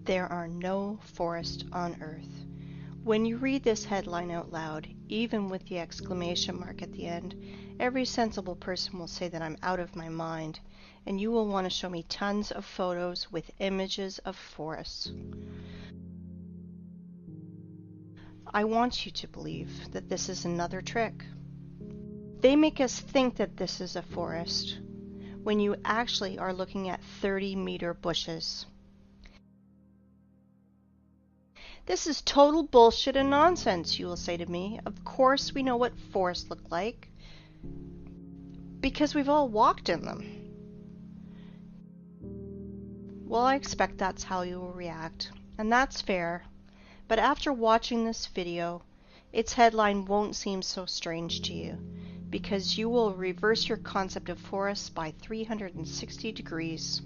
There are no forests on Earth. When you read this headline out loud, even with the exclamation mark at the end, every sensible person will say that I'm out of my mind, and you will want to show me tons of photos with images of forests. I want you to believe that this is another trick. They make us think that this is a forest, when you actually are looking at 30-meter bushes. This is total bullshit and nonsense, you will say to me. Of course we know what forests look like, because we've all walked in them. Well, I expect that's how you will react, and that's fair, but after watching this video, its headline won't seem so strange to you, because you will reverse your concept of forests by 360 degrees.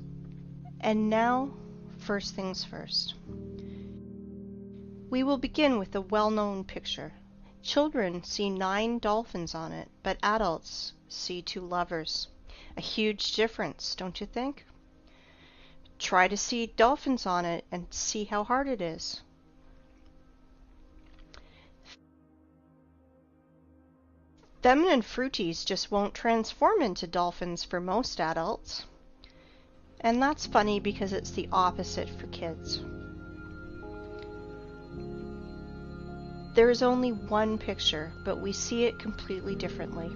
And now, first things first. We will begin with a well-known picture. Children see 9 dolphins on it, but adults see 2 lovers. A huge difference, don't you think? Try to see dolphins on it and see how hard it is. Feminine fruities just won't transform into dolphins for most adults. And that's funny because it's the opposite for kids. There is only one picture, but we see it completely differently.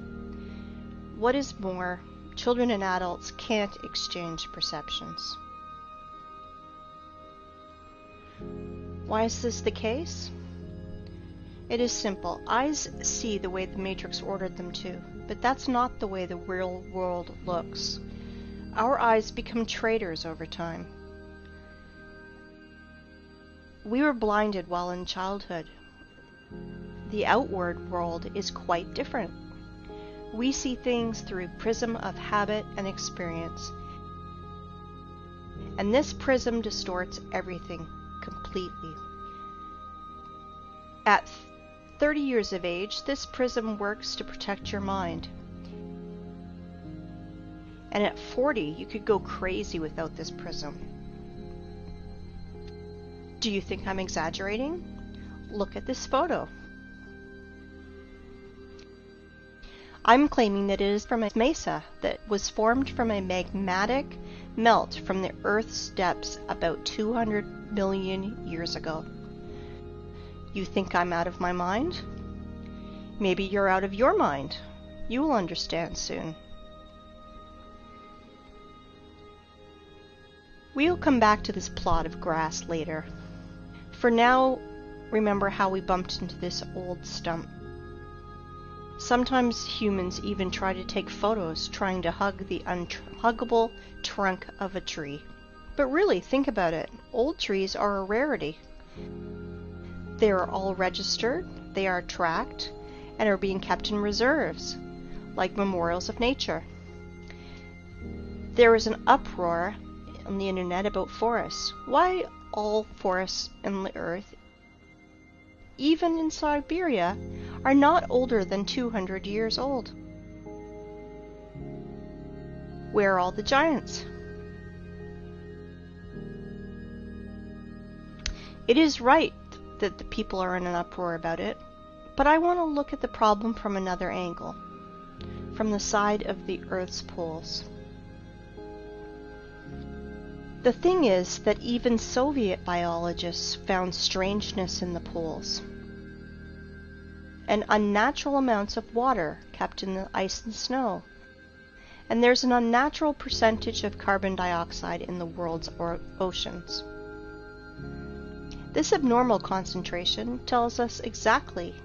What is more, children and adults can't exchange perceptions. Why is this the case? It is simple. Eyes see the way the Matrix ordered them to, but that's not the way the real world looks. Our eyes become traitors over time. We were blinded while in childhood. The outward world is quite different. We see things through a prism of habit and experience. And this prism distorts everything completely. At 30 years of age, this prism works to protect your mind. And at 40, you could go crazy without this prism. Do you think I'm exaggerating? Look at this photo. I'm claiming that it is from a mesa that was formed from a magmatic melt from the Earth's depths about 200 million years ago. You think I'm out of my mind? Maybe you're out of your mind. You will understand soon. We'll come back to this plot of grass later. For now, remember how we bumped into this old stump. Sometimes humans even try to take photos trying to hug the unhuggable trunk of a tree. But really, think about it. Old trees are a rarity. They are all registered, they are tracked, and are being kept in reserves, like memorials of nature. There is an uproar on the internet about forests. Why all forests in the earth, even in Siberia, are not older than 200 years old? Where are all the giants? It is right that the people are in an uproar about it, but I want to look at the problem from another angle, from the side of the Earth's poles. The thing is that even Soviet biologists found strangeness in the poles, and unnatural amounts of water kept in the ice and snow, and there's an unnatural percentage of carbon dioxide in the world's oceans. This abnormal concentration tells us exactly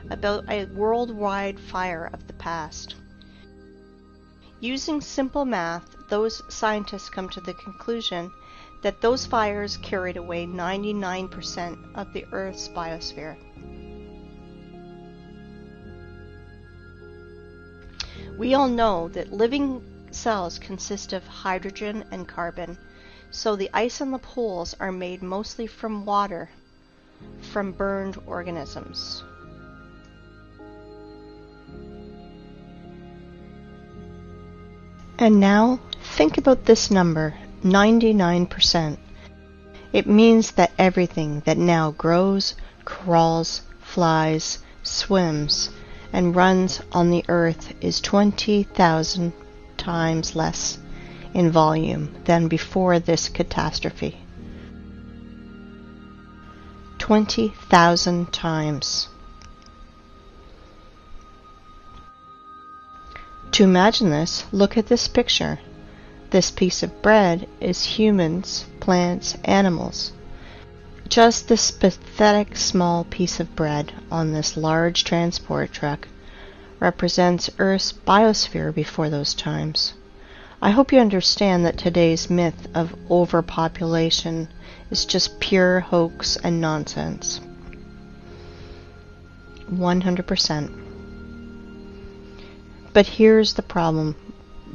about a worldwide fire of the past. Using simple math, those scientists come to the conclusion that those fires carried away 99% of the Earth's biosphere. We all know that living cells consist of hydrogen and carbon, so the ice on the poles are made mostly from water, from burned organisms. And now, think about this number, 99%. It means that everything that now grows, crawls, flies, swims, and runs on the earth is 20,000 times less in volume than before this catastrophe. 20,000 times. To imagine this, look at this picture. This piece of bread is humans, plants, animals. Just this pathetic small piece of bread on this large transport truck represents Earth's biosphere before those times. I hope you understand that today's myth of overpopulation is just pure hoax and nonsense. 100%. But here's the problem.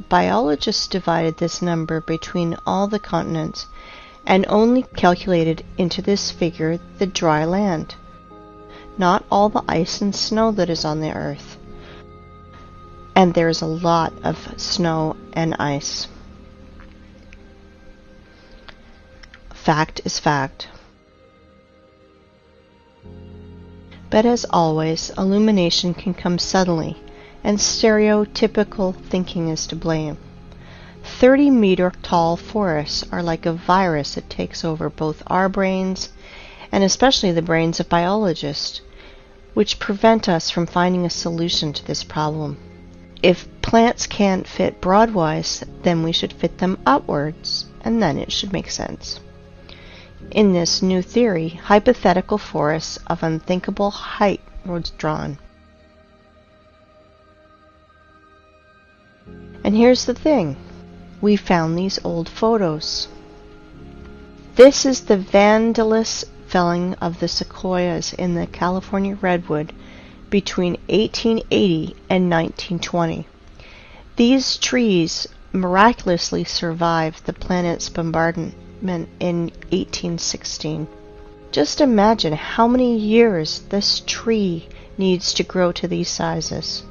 Biologists divided this number between all the continents and only calculated into this figure the dry land, not all the ice and snow that is on the earth. And there's a lot of snow and ice. Fact is fact. But as always, illumination can come suddenly, and stereotypical thinking is to blame. 30-meter tall forests are like a virus that takes over both our brains and especially the brains of biologists, which prevent us from finding a solution to this problem. If plants can't fit broadwise, then we should fit them upwards, and then it should make sense. In this new theory, hypothetical forests of unthinkable height were drawn. And here's the thing. We found these old photos. This is the vandalous felling of the sequoias in the California redwood between 1880 and 1920. These trees miraculously survived the planet's bombardment in 1816. Just imagine how many years this tree needs to grow to these sizes.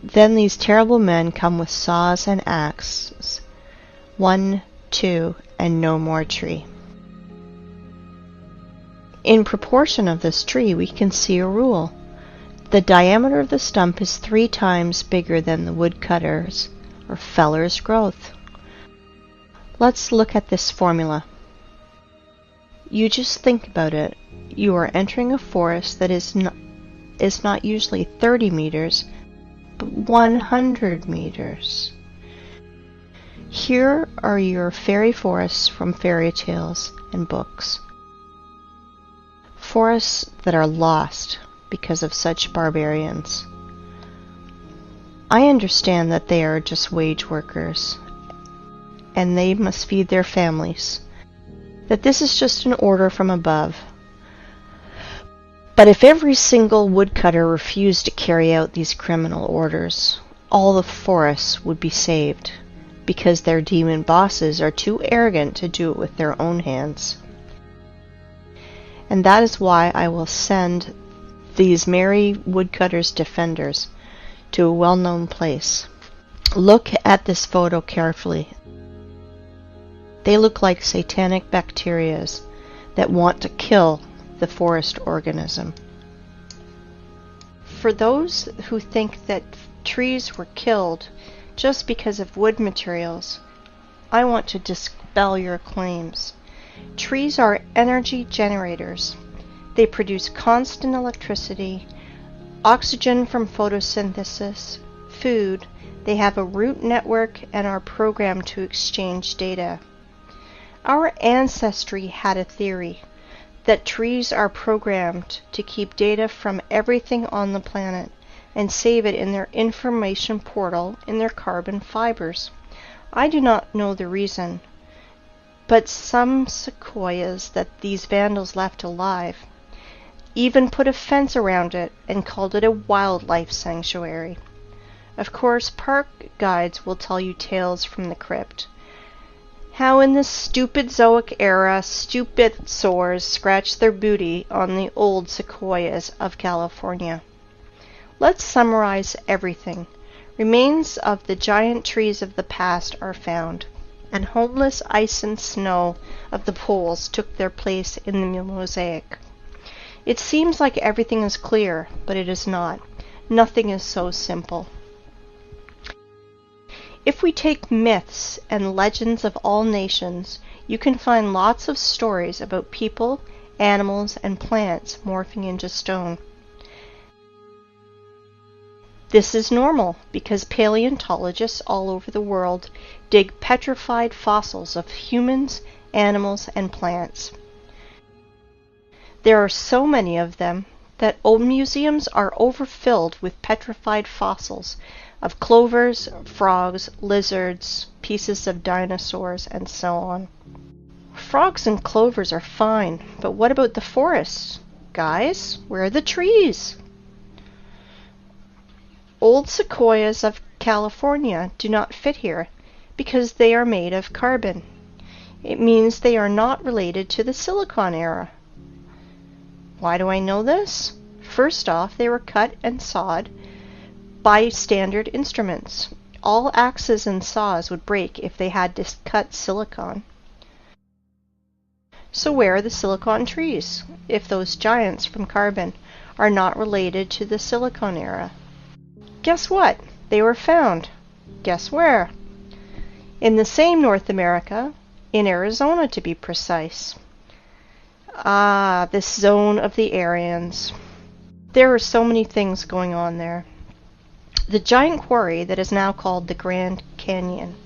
Then these terrible men come with saws and axes. 1, 2, and no more tree. In proportion of this tree, we can see a rule. The diameter of the stump is 3 times bigger than the woodcutter's or feller's growth. Let's look at this formula. You just think about it. You are entering a forest that is not usually 30 meters, but 100 meters. Here are your fairy forests from fairy tales and books. Forests that are lost because of such barbarians. I understand that they are just wage workers, and they must feed their families, that this is just an order from above. But if every single woodcutter refused to carry out these criminal orders, all the forests would be saved, because their demon bosses are too arrogant to do it with their own hands. And that is why I will send these merry woodcutters' defenders to a well-known place. Look at this photo carefully. They look like satanic bacterias that want to kill the forest organism. For those who think that trees were killed just because of wood materials, I want to dispel your claims. Trees are energy generators. They produce constant electricity, oxygen from photosynthesis, food. They have a root network and are programmed to exchange data. Our ancestry had a theory that trees are programmed to keep data from everything on the planet and save it in their information portal in their carbon fibers. I do not know the reason, but some sequoias that these vandals left alive even put a fence around it and called it a wildlife sanctuary. Of course, park guides will tell you tales from the crypt. How in the stupid Zoic era, stupid soars scratched their booty on the old sequoias of California. Let's summarize everything. Remains of the giant trees of the past are found. and homeless ice and snow of the poles took their place in the mosaic. It seems like everything is clear, but it is not. Nothing is so simple. If we take myths and legends of all nations, you can find lots of stories about people, animals, and plants morphing into stone. This is normal because paleontologists all over the world dig petrified fossils of humans, animals, and plants. There are so many of them that old museums are overfilled with petrified fossils of clovers, frogs, lizards, pieces of dinosaurs, and so on. Frogs and clovers are fine, but what about the forests? Guys, where are the trees? Old sequoias of California do not fit here because they are made of carbon. It means they are not related to the Silicon era. Why do I know this? First off, they were cut and sawed by standard instruments. All axes and saws would break if they had to cut silicon. So where are the silicon trees, if those giants from carbon are not related to the Silicon era? Guess what? They were found. Guess where? In the same North America, in Arizona to be precise. Ah, this zone of the Aryans. There are so many things going on there. The giant quarry that is now called the Grand Canyon.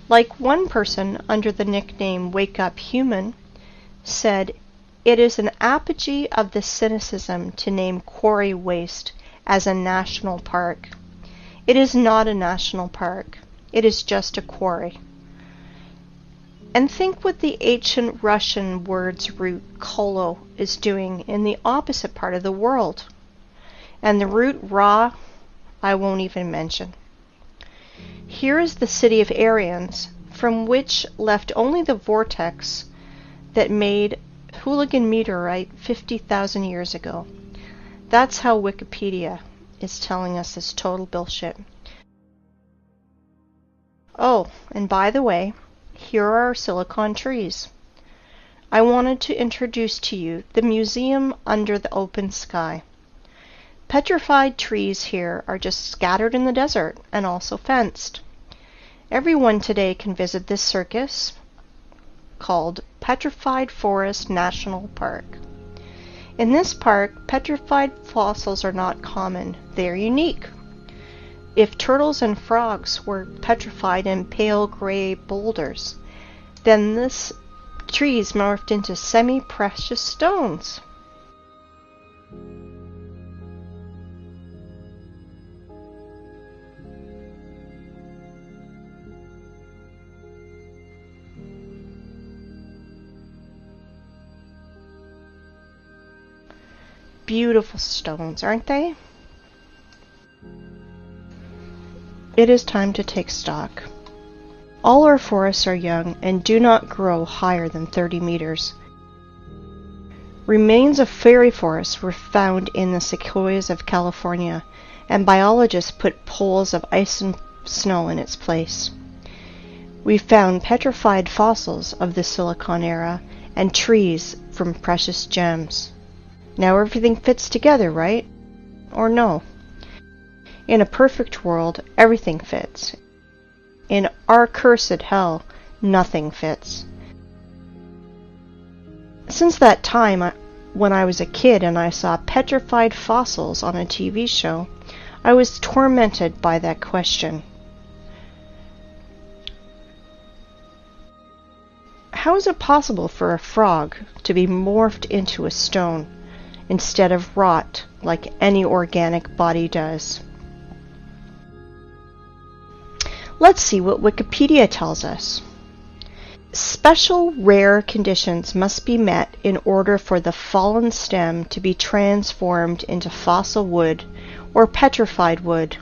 Like one person under the nickname Wake Up Human said, it is an apogee of the cynicism to name quarry waste as a national park. It is not a national park. It is just a quarry. And think what the ancient Russian word's root kolo is doing in the opposite part of the world. And the root ra, I won't even mention. Here is the city of Aryans, from which left only the vortex that made Hooligan meteorite 50,000 years ago. That's how Wikipedia is telling us this total bullshit. Oh, and by the way, here are our silicon trees. I wanted to introduce to you the museum under the open sky. Petrified trees here are just scattered in the desert and also fenced. Everyone today can visit this circus called Petrified Forest National Park. In this park, petrified fossils are not common. They are unique. If turtles and frogs were petrified in pale gray boulders, then this trees morphed into semi-precious stones. Beautiful stones, aren't they? It is time to take stock. All our forests are young and do not grow higher than 30 meters. Remains of fairy forests were found in the sequoias of California, and biologists put poles of ice and snow in its place. We found petrified fossils of the Silicon era and trees from precious gems. Now everything fits together, right? Or no? In a perfect world, everything fits. In our cursed hell, nothing fits. Since that time, when I was a kid and I saw petrified fossils on a TV show, I was tormented by that question. How is it possible for a frog to be morphed into a stone instead of rot like any organic body does? Let's see what Wikipedia tells us. Special rare conditions must be met in order for the fallen stem to be transformed into fossil wood or petrified wood.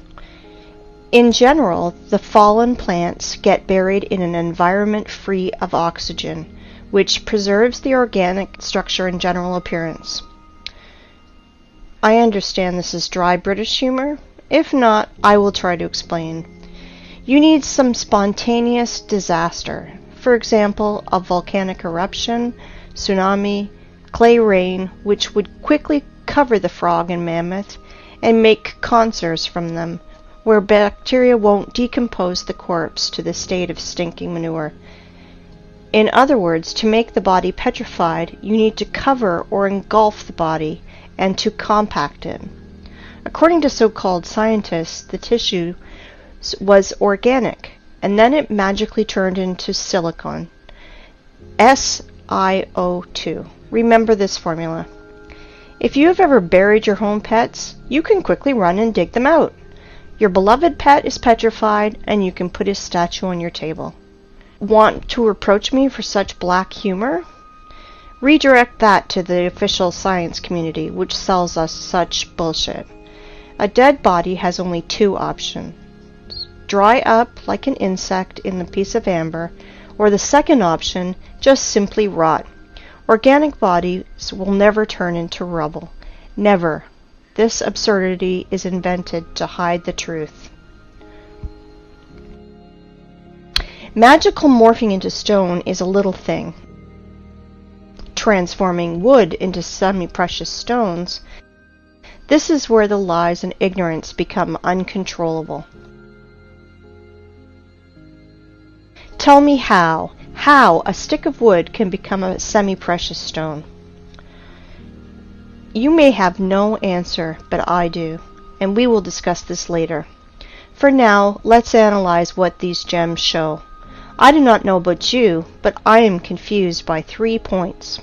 In general, the fallen plants get buried in an environment free of oxygen, which preserves the organic structure and general appearance. I understand this is dry British humor. If not, I will try to explain. You need some spontaneous disaster. For example, a volcanic eruption, tsunami, clay rain, which would quickly cover the frog and mammoth and make conserves from them, where bacteria won't decompose the corpse to the state of stinking manure. In other words, to make the body petrified, you need to cover or engulf the body and to compact it. According to so-called scientists, the tissue was organic, and then it magically turned into silicon. SiO2. Remember this formula. If you have ever buried your home pets, you can quickly run and dig them out. Your beloved pet is petrified, and you can put his statue on your table. Want to reproach me for such black humor? Redirect that to the official science community, which sells us such bullshit. A dead body has only two options. Dry up like an insect in a piece of amber, or the second option, just simply rot. Organic bodies will never turn into rubble. Never. This absurdity is invented to hide the truth. Magical morphing into stone is a little thing. Transforming wood into semi-precious stones, this is where the lies and ignorance become uncontrollable. Tell me how a stick of wood can become a semi-precious stone. You may have no answer, but I do, and we will discuss this later. For now, let's analyze what these gems show. I do not know about you, but I am confused by 3 points.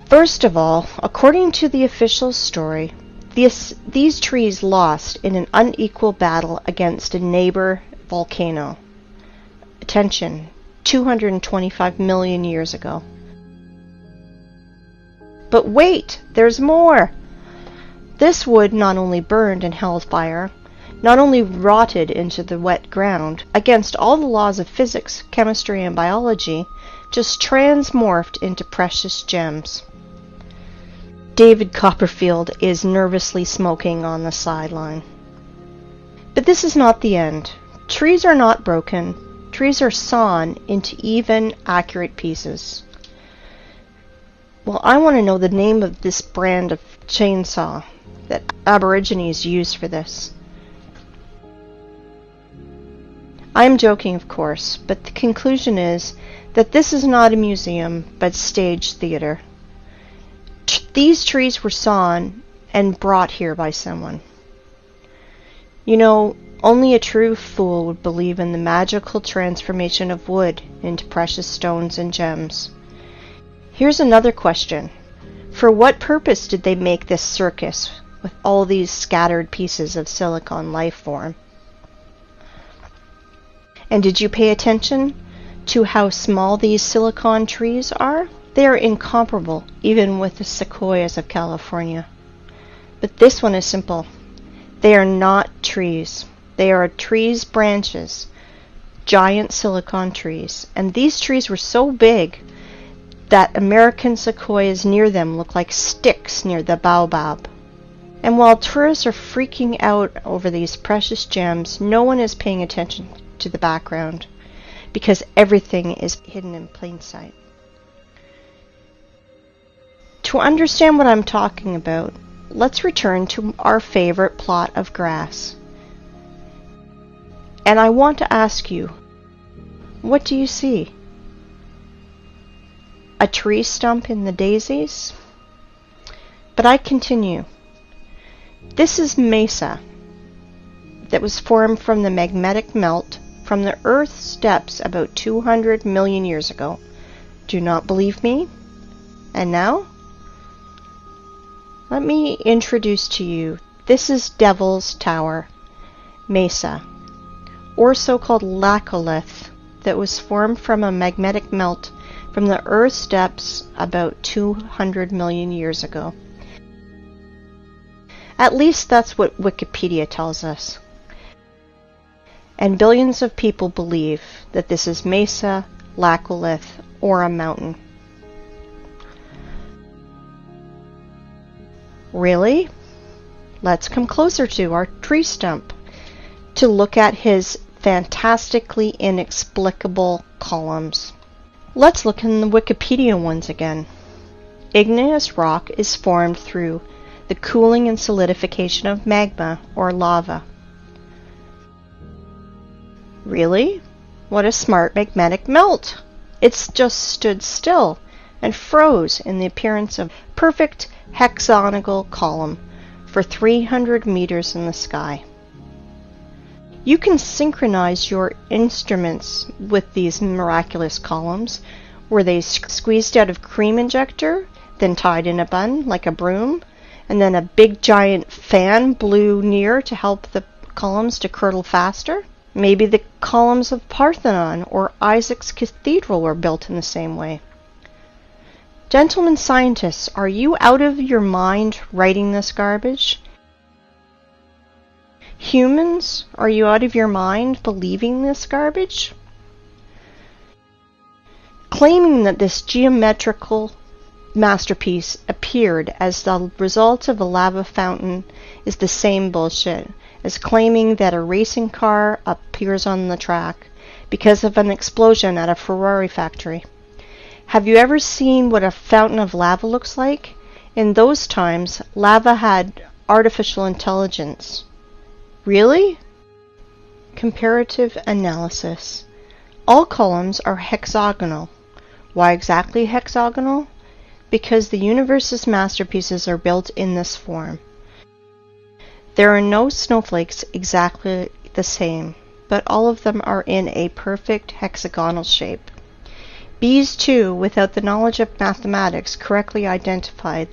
First of all, according to the official story, these trees lost in an unequal battle against a neighbor volcano. Attention, 225 million years ago. But wait, there's more! This wood not only burned in hell's fire, not only rotted into the wet ground, against all the laws of physics, chemistry, and biology, just transmorphed into precious gems. David Copperfield is nervously smoking on the sideline. But this is not the end. Trees are not broken. Trees are sawn into even, accurate pieces. Well, I want to know the name of this brand of chainsaw that Aborigines used for this. I am joking, of course, but the conclusion is that this is not a museum, but stage theater. These trees were sawn and brought here by someone. You know, only a true fool would believe in the magical transformation of wood into precious stones and gems. Here's another question. For what purpose did they make this circus with all these scattered pieces of silicon life form? And did you pay attention to how small these silicon trees are? They are incomparable, even with the sequoias of California. But this one is simple. They are not trees. They are trees' branches, giant silicon trees. And these trees were so big that American sequoias near them look like sticks near the baobab. And while tourists are freaking out over these precious gems, no one is paying attention to the background, because everything is hidden in plain sight. To understand what I'm talking about, let's return to our favorite plot of grass. And I want to ask you, what do you see? A tree stump in the daisies? But I continue. This is mesa that was formed from the magmatic melt from the Earth's depths about 200 million years ago. Do not believe me? And now? Let me introduce to you, this is Devil's Tower, mesa, or so-called laccolith, that was formed from a magmatic melt from the Earth's depths about 200 million years ago. At least that's what Wikipedia tells us. And billions of people believe that this is mesa, laccolith, or a mountain. Really? Let's come closer to our tree stump. to look at his fantastically inexplicable columns. Let's look in the Wikipedia ones again. Igneous rock is formed through the cooling and solidification of magma or lava. Really? What a smart magmatic melt! It's just stood still and froze in the appearance of a perfect hexagonal column for 300 meters in the sky. You can synchronize your instruments with these miraculous columns. Were they squeezed out of cream injector, then tied in a bun like a broom, and then a big giant fan blew near to help the columns to curdle faster? Maybe the columns of Parthenon or Isaac's Cathedral were built in the same way. Gentlemen scientists, are you out of your mind writing this garbage? Humans, are you out of your mind believing this garbage? Claiming that this geometrical masterpiece appeared as the result of a lava fountain is the same bullshit as claiming that a racing car appears on the track because of an explosion at a Ferrari factory. Have you ever seen what a fountain of lava looks like? In those times, lava had artificial intelligence. Really? Comparative analysis. All columns are hexagonal. Why exactly hexagonal? Because the universe's masterpieces are built in this form. There are no snowflakes exactly the same, but all of them are in a perfect hexagonal shape. Bees, too, without the knowledge of mathematics, correctly identified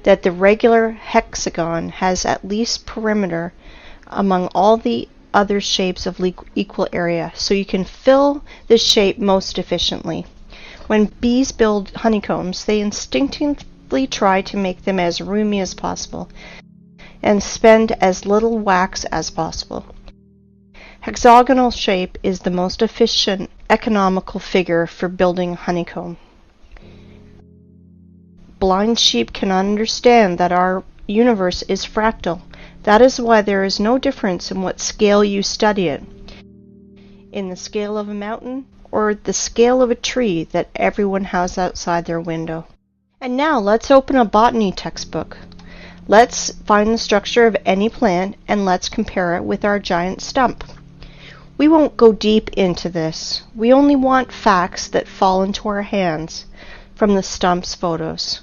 that the regular hexagon has at least perimeter among all the other shapes of equal area, so you can fill the shape most efficiently. When bees build honeycombs, they instinctively try to make them as roomy as possible and spend as little wax as possible. Hexagonal shape is the most efficient, economical figure for building a honeycomb. Blind sheep cannot understand that our universe is fractal. That is why there is no difference in what scale you study it. In the scale of a mountain or the scale of a tree that everyone has outside their window. And now let's open a botany textbook. Let's find the structure of any plant and let's compare it with our giant stump. We won't go deep into this. We only want facts that fall into our hands from the stump's photos.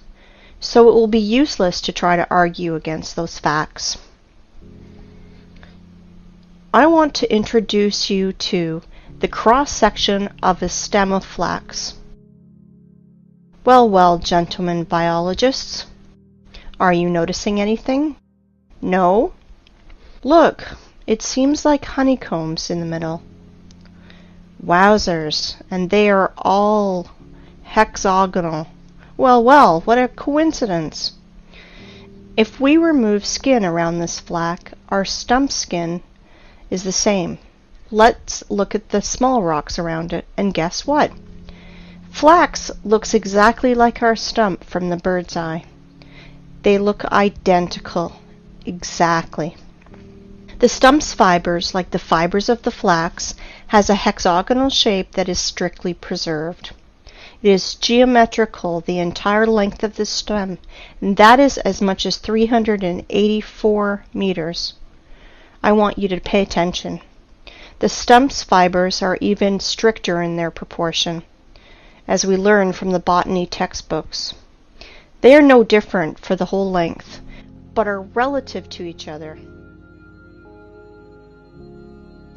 So it will be useless to try to argue against those facts. I want to introduce you to the cross-section of a stem of flax. Well, gentlemen biologists, are you noticing anything? No? Look, it seems like honeycombs in the middle. Wowzers, and they are all hexagonal. Well, what a coincidence. If we remove skin around this flax, our stump skin is the same. Let's look at the small rocks around it, and guess what? Flax looks exactly like our stump from the bird's eye. They look identical. Exactly. The stump's fibers, like the fibers of the flax, has a hexagonal shape that is strictly preserved. It is geometrical the entire length of the stem, and that is as much as 384 meters. I want you to pay attention. The stump's fibers are even stricter in their proportion, as we learn from the botany textbooks. They are no different for the whole length, but are relative to each other.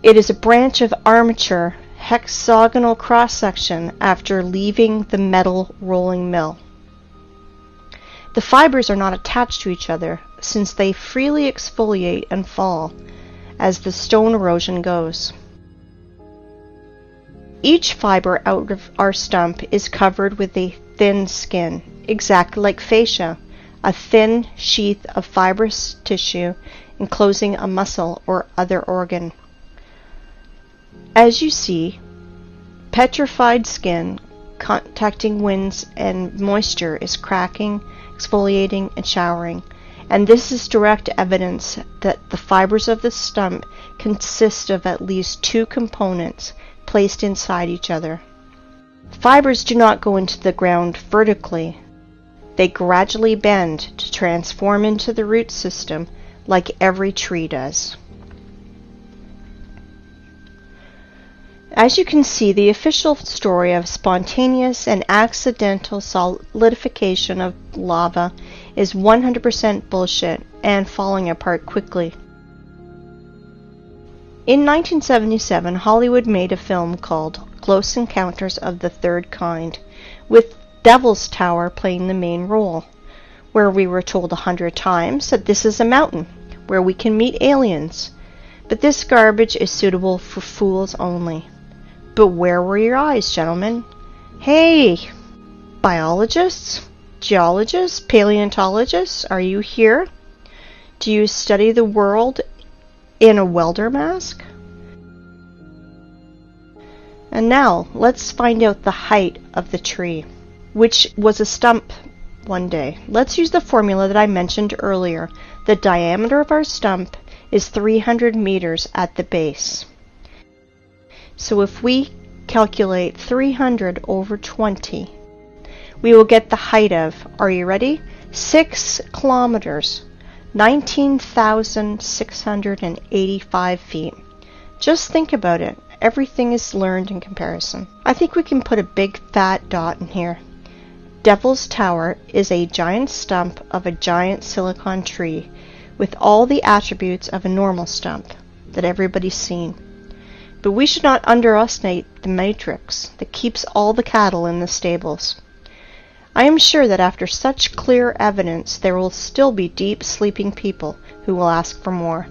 It is a branch of armature hexagonal cross-section after leaving the metal rolling mill. The fibers are not attached to each other, since they freely exfoliate and fall as the stone erosion goes. Each fiber out of our stump is covered with a thin skin, exactly like fascia, a thin sheath of fibrous tissue enclosing a muscle or other organ. As you see, petrified skin contacting winds and moisture is cracking, exfoliating, and showering, and this is direct evidence that the fibers of the stump consist of at least two components placed inside each other. Fibers do not go into the ground vertically. They gradually bend to transform into the root system like every tree does. As you can see, the official story of spontaneous and accidental solidification of lava is 100% bullshit and falling apart quickly. In 1977, Hollywood made a film called Close Encounters of the Third Kind, with Devil's Tower playing the main role, where we were told 100 times that this is a mountain where we can meet aliens, but this garbage is suitable for fools only. But where were your eyes, gentlemen? Hey, biologists, geologists, paleontologists, are you here? Do you study the world in a welder mask? And now, let's find out the height of the tree, which was a stump one day. Let's use the formula that I mentioned earlier. The diameter of our stump is 300 meters at the base. So if we calculate 300 over 20, we will get the height of, are you ready? 6 kilometers, 19,685 feet. Just think about it. Everything is learned in comparison. I think we can put a big fat dot in here. Devil's Tower is a giant stump of a giant silicon tree with all the attributes of a normal stump that everybody's seen. But we should not underestimate the matrix that keeps all the cattle in the stables. I am sure that after such clear evidence, there will still be deep sleeping people who will ask for more.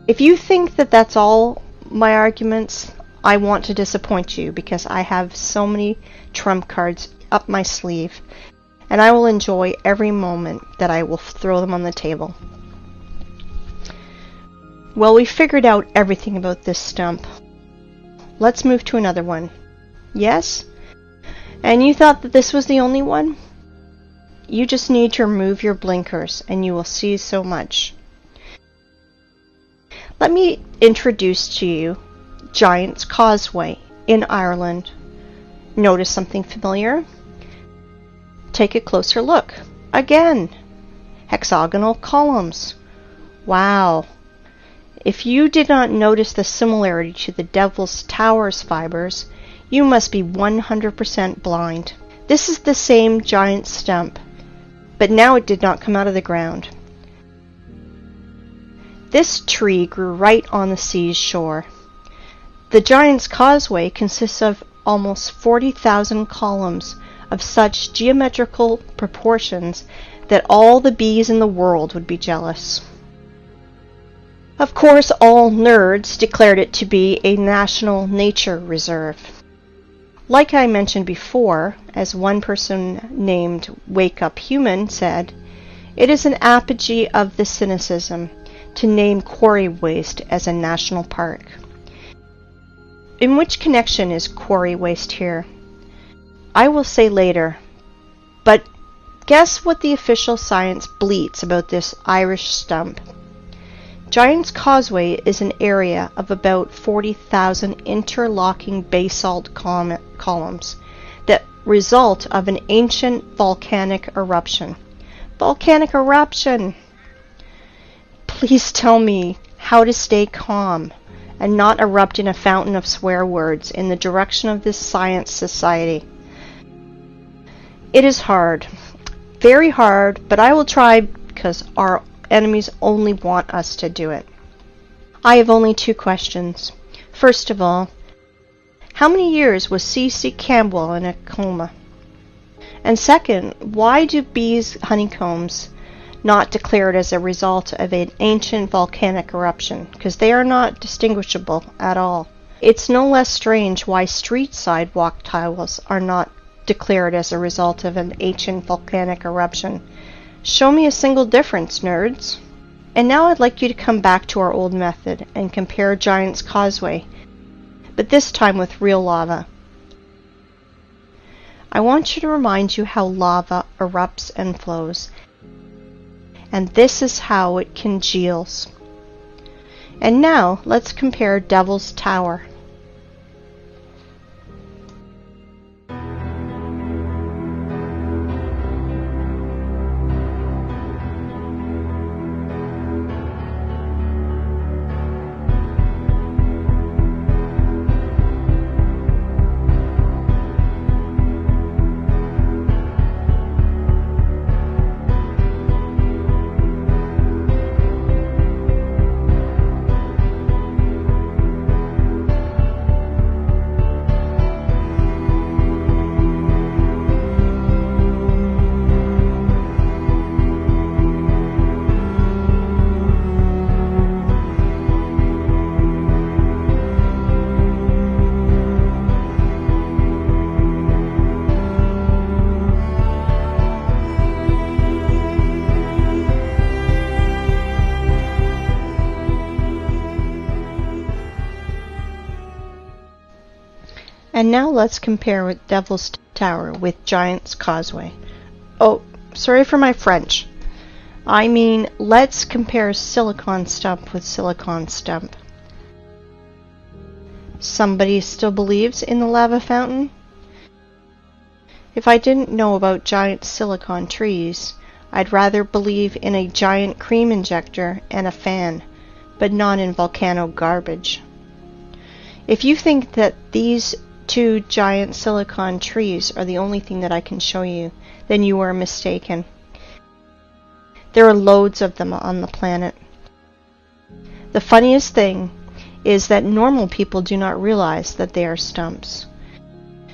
If you think that that's all my arguments, I want to disappoint you, because I have so many trump cards up my sleeve, and I will enjoy every moment that I will throw them on the table. Well, we figured out everything about this stump. Let's move to another one. Yes? And you thought that this was the only one? You just need to remove your blinkers and you will see so much. Let me introduce to you Giant's Causeway in Ireland. Notice something familiar? Take a closer look. Again, hexagonal columns. Wow. If you did not notice the similarity to the Devil's Tower's fibers, you must be 100% blind. This is the same giant stump, but now it did not come out of the ground. This tree grew right on the sea's shore. The Giant's Causeway consists of almost 40,000 columns of such geometrical proportions that all the bees in the world would be jealous. Of course, all nerds declared it to be a national nature reserve. Like I mentioned before, as one person named Wake Up Human said, it is an apogee of the cynicism to name quarry waste as a national park. In which connection is quarry waste here? I will say later, but guess what the official science bleats about this Irish stump? Giant's Causeway is an area of about 40,000 interlocking basalt columns that result of an ancient volcanic eruption. Volcanic eruption! Please tell me how to stay calm and not erupt in a fountain of swear words in the direction of this science society. It is hard, very hard, but I will try because our enemies only want us to do it. I have only 2 questions. First of all, how many years was C.C. Campbell in a coma? And second, why do bees' honeycombs not declared as a result of an ancient volcanic eruption? Because they are not distinguishable at all. It's no less strange why street sidewalk tiles are not declared as a result of an ancient volcanic eruption. Show me a single difference, nerds. And now I'd like you to come back to our old method and compare Giant's Causeway, but this time with real lava. I want you to remind you how lava erupts and flows, and this is how it congeals. And now let's compare Devil's Tower. And now let's compare with Devil's Tower with Giant's Causeway. Oh, sorry for my French. I mean, let's compare silicon stump with silicon stump. Somebody still believes in the lava fountain? If I didn't know about giant silicon trees, I'd rather believe in a giant cream injector and a fan, but not in volcano garbage. If you think that these two giant silicon trees are the only thing that I can show you, then you are mistaken. There are loads of them on the planet. The funniest thing is that normal people do not realize that they are stumps.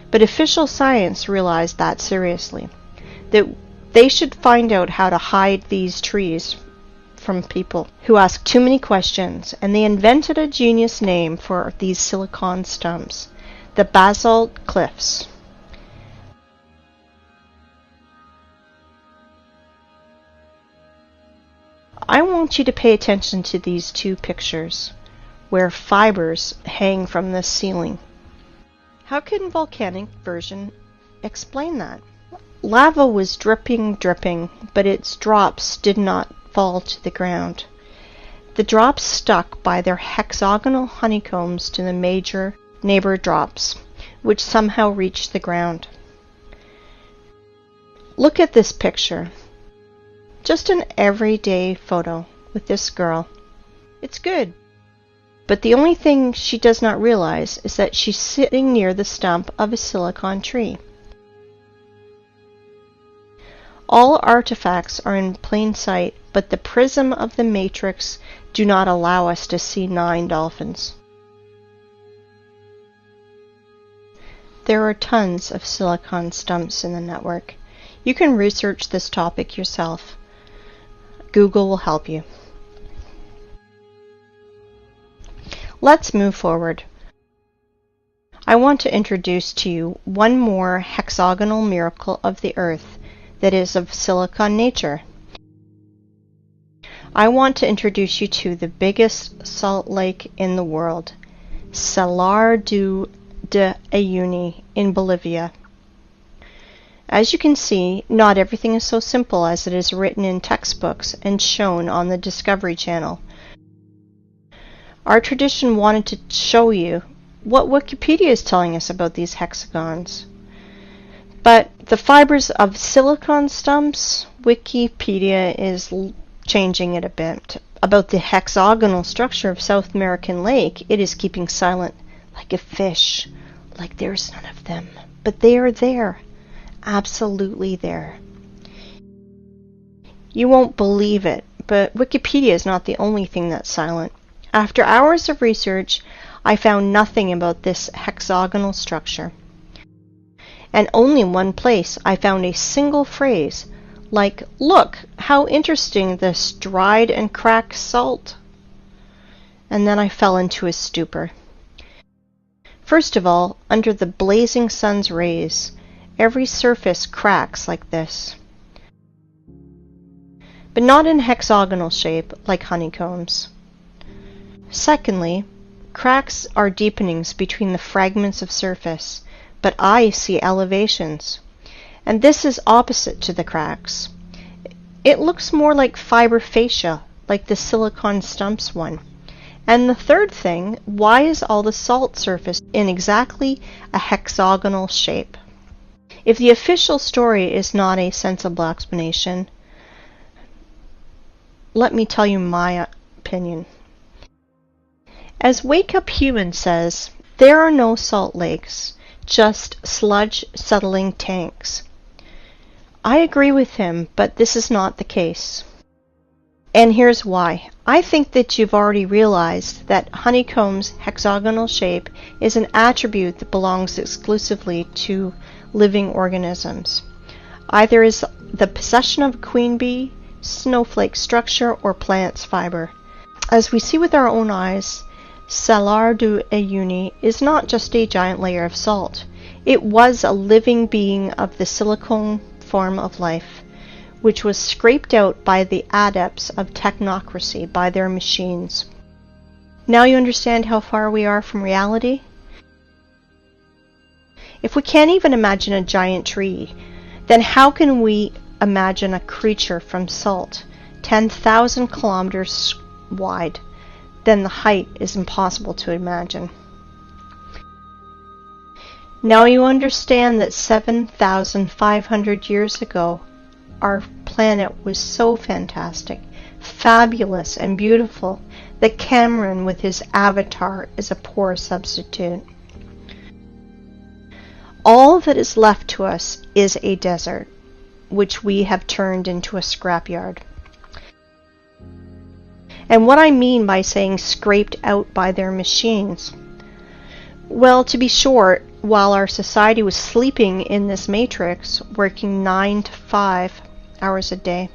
But official science realized that seriously, that they should find out how to hide these trees from people who ask too many questions, and they invented a genius name for these silicon stumps: the basalt cliffs. I want you to pay attention to these two pictures where fibers hang from the ceiling. How can volcanic version explain that? Lava was dripping, but its drops did not fall to the ground. The drops stuck by their hexagonal honeycombs to the major neighbor drops, which somehow reached the ground. Look at this picture. Just an everyday photo with this girl. It's good. But the only thing she does not realize is that she's sitting near the stump of a silicon tree. All artifacts are in plain sight, but the prism of the matrix do not allow us to see 9 dolphins. There are tons of silicon stumps in the network. You can research this topic yourself. Google will help you. Let's move forward. I want to introduce to you one more hexagonal miracle of the earth that is of silicon nature. I want to introduce you to the biggest salt lake in the world, Salar de Uyuni in Bolivia. As you can see, not everything is so simple as it is written in textbooks and shown on the Discovery Channel. Our tradition wanted to show you what Wikipedia is telling us about these hexagons. But the fibers of silicon stumps, Wikipedia is changing it a bit. About the hexagonal structure of South American Lake, it is keeping silent, like a fish, like there's none of them. But they are there, absolutely there. You won't believe it, but Wikipedia is not the only thing that's silent. After hours of research, I found nothing about this hexagonal structure. And only in one place I found a single phrase, like, "Look, how interesting this dried and cracked salt." And then I fell into a stupor. First of all, under the blazing sun's rays, every surface cracks like this. But not in hexagonal shape, like honeycombs. Secondly, cracks are deepenings between the fragments of surface, but I see elevations. And this is opposite to the cracks. It looks more like fiber fascia, like the silicon stumps one. And the third thing, why is all the salt surface in exactly a hexagonal shape? If the official story is not a sensible explanation, let me tell you my opinion. As Wake Up Human says, there are no salt lakes, just sludge settling tanks. I agree with him, but this is not the case. And here's why. I think that you've already realized that honeycomb's hexagonal shape is an attribute that belongs exclusively to living organisms. Either is the possession of a queen bee, snowflake structure, or plant's fiber. As we see with our own eyes, Salar do Uyuni is not just a giant layer of salt. It was a living being of the silicone form of life, which was scraped out by the adepts of technocracy, by their machines. Now you understand how far we are from reality? If we can't even imagine a giant tree, then how can we imagine a creature from salt, 10,000 kilometers wide? Then the height is impossible to imagine. Now you understand that 7,500 years ago, our planet was so fantastic, fabulous, and beautiful that Cameron with his avatar is a poor substitute. All that is left to us is a desert, which we have turned into a scrapyard. And what I mean by saying scraped out by their machines, well, to be short, while our society was sleeping in this matrix, working 9 to 5 hours a day,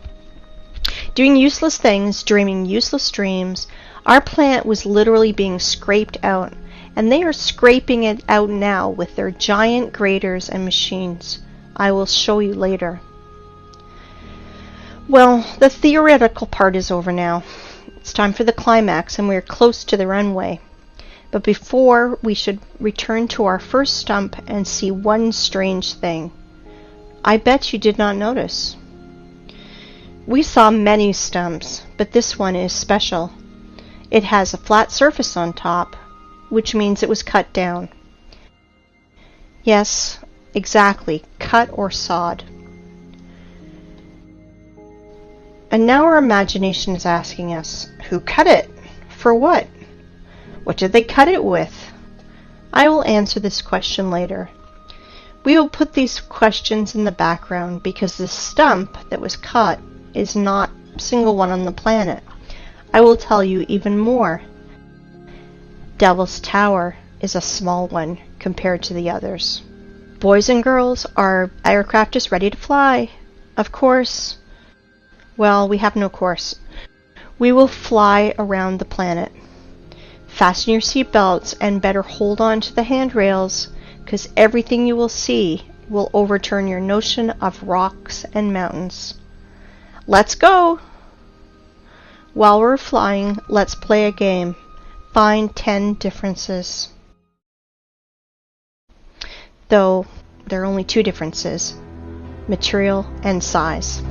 doing useless things, dreaming useless dreams, our planet was literally being scraped out, and they are scraping it out now with their giant graders and machines. I will show you later. Well, the theoretical part is over now. It's time for the climax, and we are close to the runway. But before, we should return to our first stump and see one strange thing. I bet you did not notice. We saw many stumps, but this one is special. It has a flat surface on top, which means it was cut down. Yes, exactly, cut or sawed. And now our imagination is asking us, who cut it? For what? What did they cut it with? I will answer this question later. We will put these questions in the background because the stump that was cut is not a single one on the planet. I will tell you even more. Devil's Tower is a small one compared to the others. Boys and girls, our aircraft is ready to fly. Of course. Well, we have no course. We will fly around the planet. Fasten your seatbelts and better hold on to the handrails, because everything you will see will overturn your notion of rocks and mountains. Let's go! While we're flying, let's play a game. Find 10 differences. Though there are only 2 differences, material and size.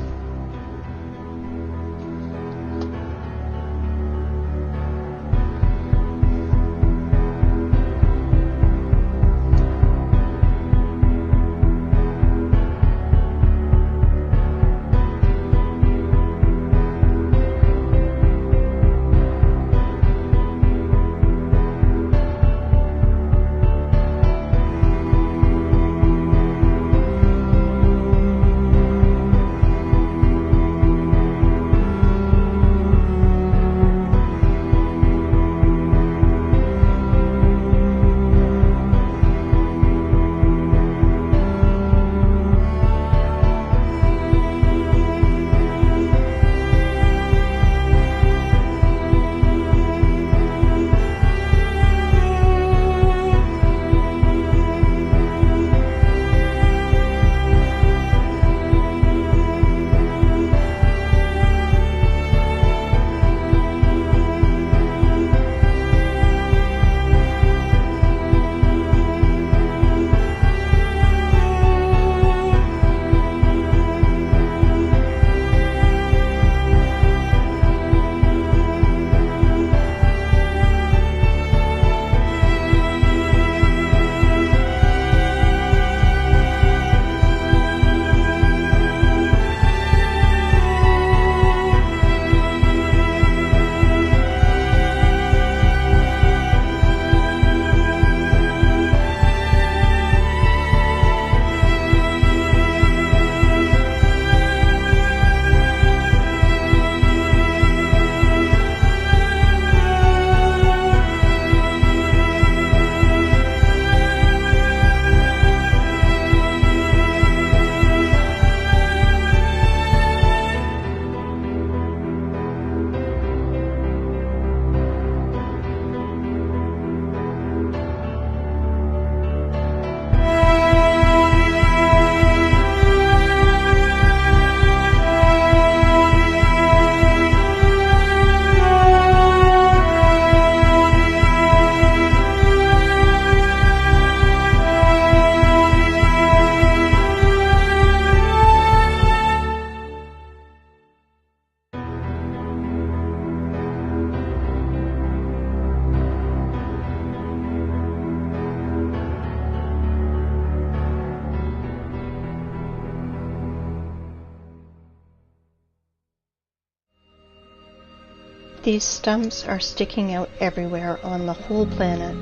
These stumps are sticking out everywhere on the whole planet.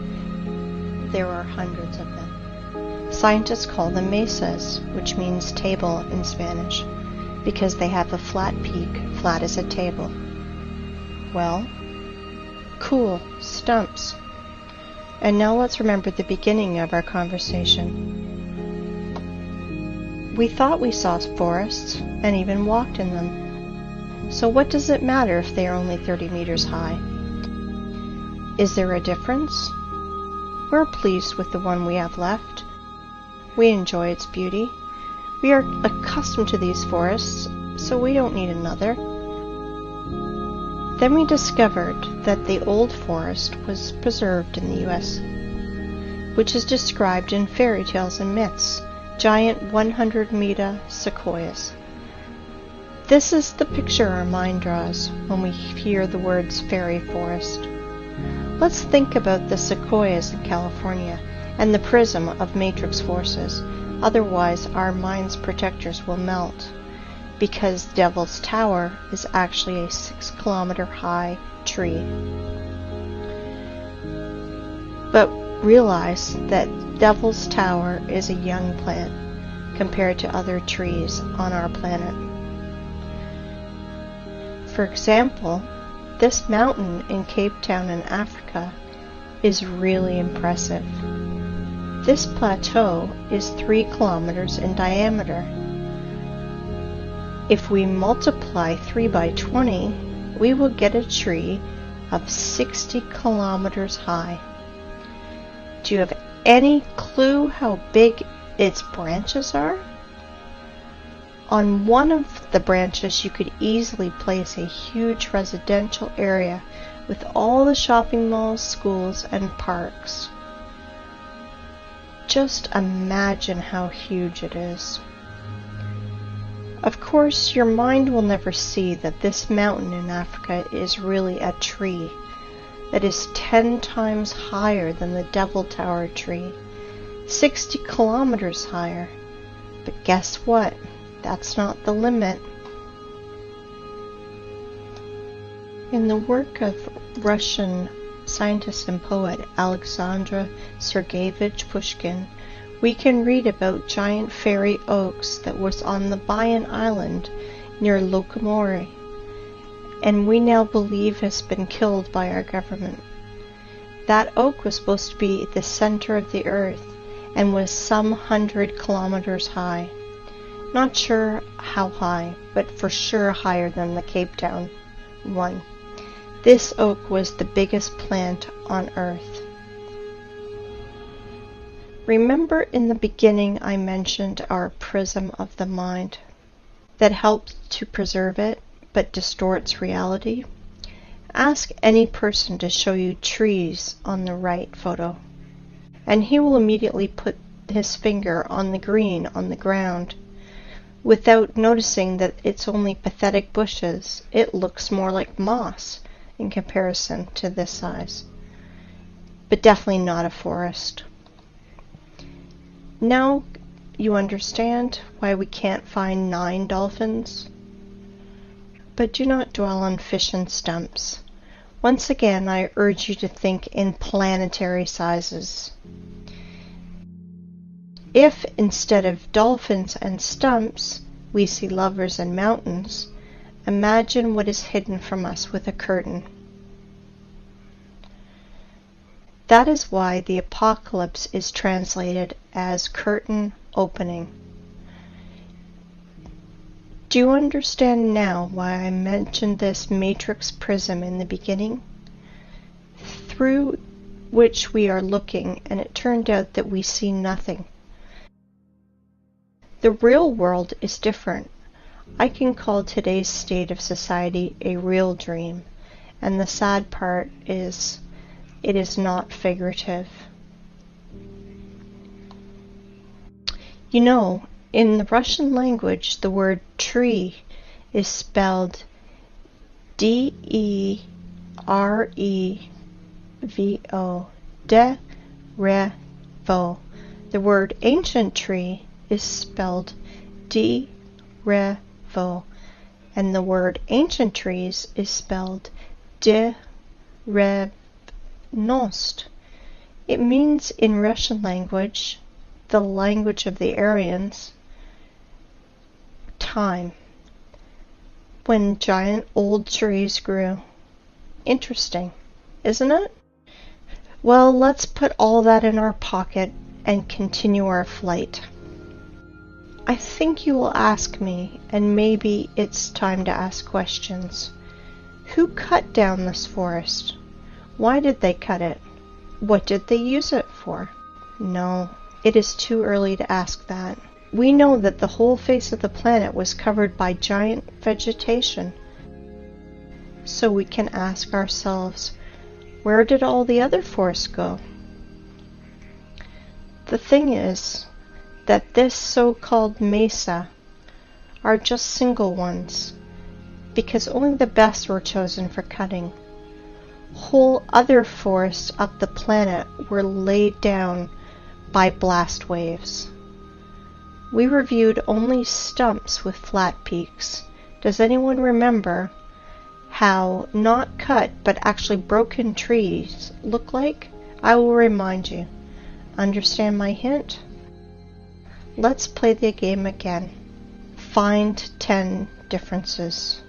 There are hundreds of them. Scientists call them mesas, which means table in Spanish, because they have a flat peak, flat as a table. Well, cool, stumps. And now let's remember the beginning of our conversation. We thought we saw forests and even walked in them. So what does it matter if they are only 30 meters high? Is there a difference? We're pleased with the one we have left. We enjoy its beauty. We are accustomed to these forests, so we don't need another. Then we discovered that the old forest was preserved in the US, which is described in fairy tales and myths, giant 100-meter sequoias. This is the picture our mind draws when we hear the words fairy forest. Let's think about the sequoias in California and the prism of matrix forces, otherwise our mind's protectors will melt, because Devil's Tower is actually a 6-kilometer high tree. But realize that Devil's Tower is a young plant compared to other trees on our planet. For example, this mountain in Cape Town in Africa is really impressive. This plateau is 3 kilometers in diameter. If we multiply 3 by 20, we will get a tree of 60 kilometers high. Do you have any clue how big its branches are? On one of the branches you could easily place a huge residential area with all the shopping malls, schools, and parks. Just imagine how huge it is. Of course, your mind will never see that this mountain in Africa is really a tree that is 10 times higher than the Devil Tower tree, 60 kilometers higher. But guess what? That's not the limit. In the work of Russian scientist and poet Alexander Sergeyevich Pushkin, we can read about giant fairy oaks that was on the Bayan Island near Lokomori, and we now believe has been killed by our government. That oak was supposed to be at the center of the earth and was some 100 kilometers high. Not sure how high, but for sure higher than the Cape Town one. This oak was the biggest plant on earth. Remember in the beginning I mentioned our prism of the mind that helps to preserve it but distorts reality? Ask any person to show you trees on the right photo, and he will immediately put his finger on the green on the ground. Without noticing that it's only pathetic bushes, it looks more like moss in comparison to this size. But definitely not a forest. Now you understand why we can't find 9 dolphins? But do not dwell on fish and stumps. Once again, I urge you to think in planetary sizes. If instead of dolphins and stumps, we see lovers and mountains, imagine what is hidden from us with a curtain. That is why the apocalypse is translated as curtain opening. Do you understand now why I mentioned this matrix prism in the beginning? Through which we are looking, and it turned out that we see nothing. The real world is different. I can call today's state of society a real dream, and the sad part is it is not figurative. You know, in the Russian language, the word tree is spelled D-E-R-E-V-O, de-re-vo. The word ancient tree is spelled D-re-vo, and the word ancient trees is spelled de revenost. It means in Russian language, the language of the Aryans, time, when giant old trees grew. Interesting, isn't it? Well, let's put all that in our pocket and continue our flight. I think you will ask me, and maybe it's time to ask questions. Who cut down this forest? Why did they cut it? What did they use it for? No, it is too early to ask that. We know that the whole face of the planet was covered by giant vegetation. So we can ask ourselves, where did all the other forests go? The thing is that this so-called mesa are just single ones, because only the best were chosen for cutting. Whole other forests of the planet were laid down by blast waves. We reviewed only stumps with flat peaks. Does anyone remember how not cut but actually broken trees look like? I will remind you. Understand my hint? Let's play the game again. Find 10 differences.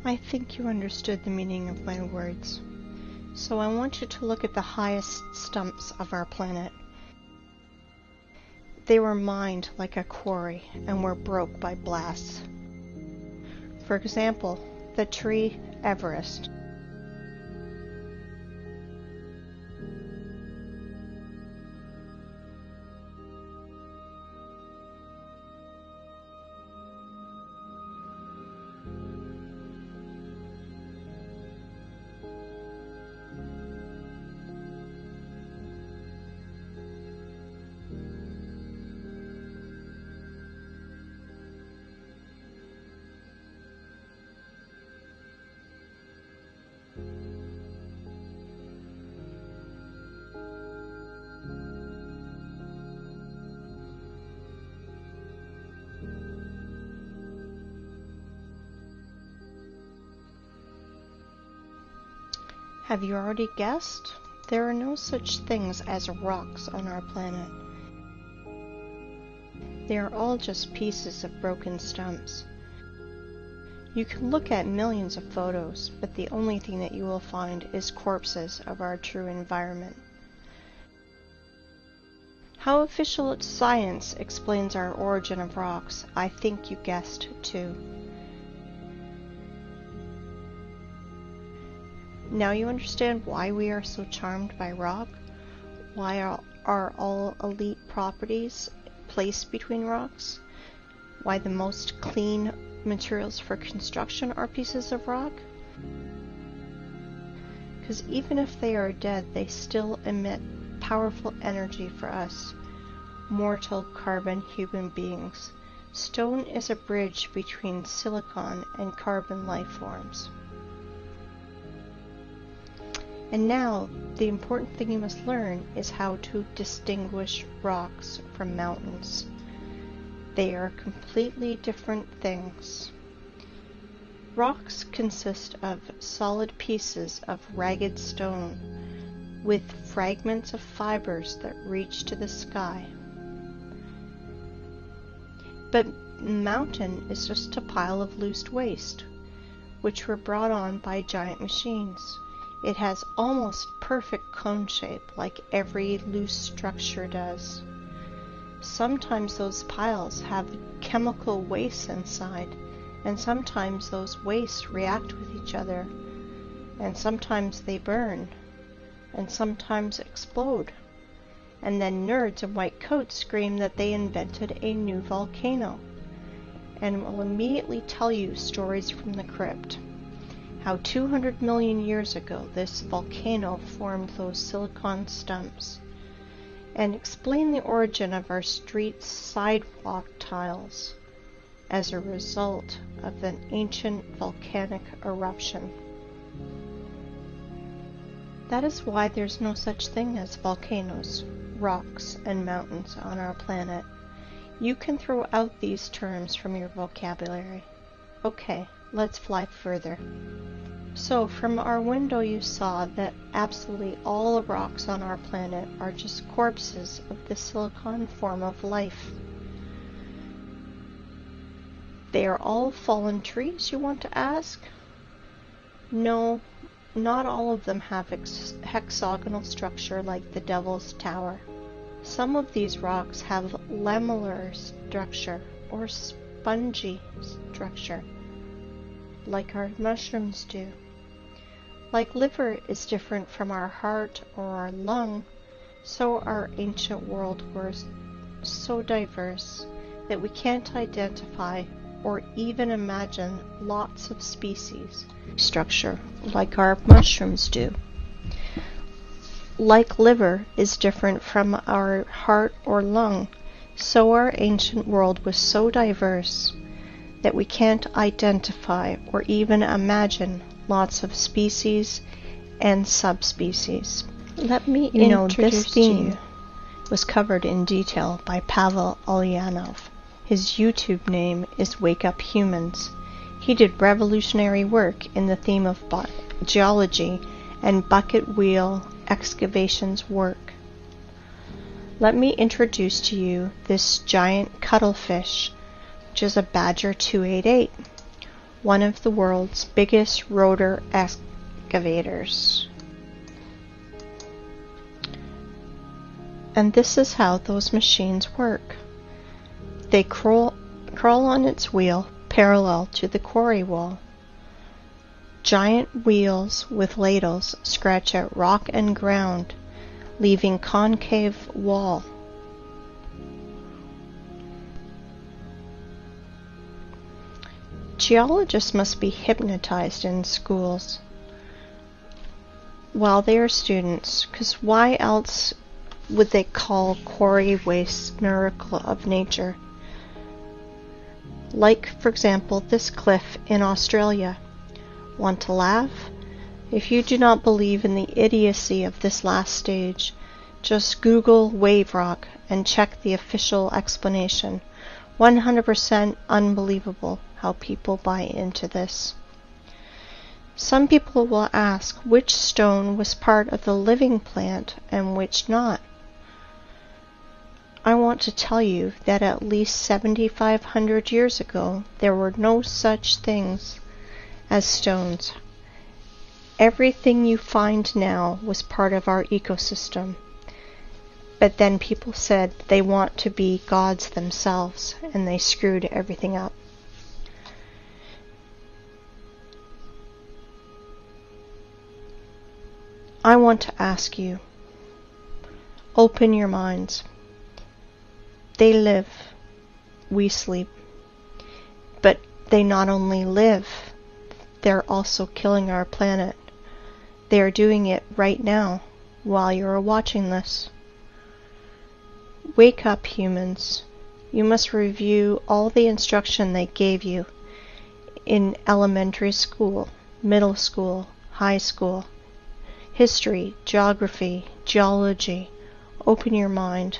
I think you understood the meaning of my words. So I want you to look at the highest stumps of our planet. They were mined like a quarry and were broke by blasts. For example, the tree Everest. Have you already guessed? There are no such things as rocks on our planet. They are all just pieces of broken stumps. You can look at millions of photos, but the only thing that you will find is corpses of our true environment. How official science explains our origin of rocks, I think you guessed too. Now you understand why we are so charmed by rock? Why are all elite properties placed between rocks? Why the most clean materials for construction are pieces of rock? Because even if they are dead, they still emit powerful energy for us, mortal carbon human beings. Stone is a bridge between silicon and carbon life forms. And now, the important thing you must learn is how to distinguish rocks from mountains. They are completely different things. Rocks consist of solid pieces of ragged stone with fragments of fibers that reach to the sky. But mountain is just a pile of loose waste, which were brought on by giant machines. It has almost perfect cone shape, like every loose structure does. Sometimes those piles have chemical waste inside, And sometimes those wastes react with each other, and sometimes they burn, and sometimes explode. And then nerds in white coats scream that they invented a new volcano, and will immediately tell you stories from the crypt. How 200 million years ago this volcano formed those silicon stumps, and explain the origin of our street sidewalk tiles as a result of an ancient volcanic eruption. That is why there's no such thing as volcanoes, rocks, and mountains on our planet. You can throw out these terms from your vocabulary. Okay, let's fly further. So from our window you saw that absolutely all the rocks on our planet are just corpses of the silicon form of life. They are all fallen trees, you want to ask? No, not all of them have hexagonal structure like the Devil's Tower. Some of these rocks have lamellar structure or spongy structure, like our mushrooms do. Like liver is different from our heart or our lung, so our ancient world was so diverse that we can't identify or even imagine lots of species structure like our mushrooms do. Like liver is different from our heart or lung, so our ancient world was so diverse that we can't identify or even imagine lots of species and subspecies. Let me introduce this theme was covered in detail by Pavel Ulyanov. His YouTube name is Wake Up Humans. He did revolutionary work in the theme of geology and bucket wheel excavations work. Let me introduce to you this giant cuttlefish, which is a Badger 288, one of the world's biggest rotor excavators. And this is how those machines work. They crawl on its wheel parallel to the quarry wall. Giant wheels with ladles scratch at rock and ground, leaving concave wall. Geologists must be hypnotized in schools while they are students, because why else would they call quarry waste miracle of nature? Like, for example, this cliff in Australia. Want to laugh? If you do not believe in the idiocy of this last stage, just Google wave rock and check the official explanation. 100% unbelievable how people buy into this. Some people will ask which stone was part of the living plant and which not. I want to tell you that at least 7,500 years ago there were no such things as stones. Everything you find now was part of our ecosystem. But then people said they want to be gods themselves, and they screwed everything up. I want to ask you, open your minds. They live, we sleep. But they not only live, they're also killing our planet. They are doing it right now while you're watching this. Wake up, humans. You must review all the instruction they gave you in elementary school, middle school, high school, history, geography, geology. Open your mind.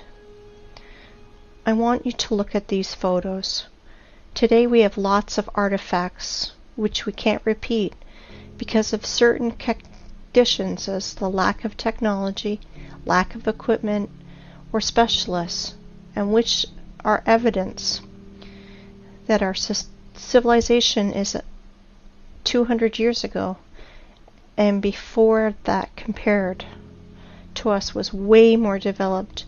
I want you to look at these photos. Today we have lots of artifacts which we can't repeat because of certain conditions as the lack of technology, lack of equipment, or specialists, and which are evidence that our civilization is 200 years ago, and before that compared to us was way more developed,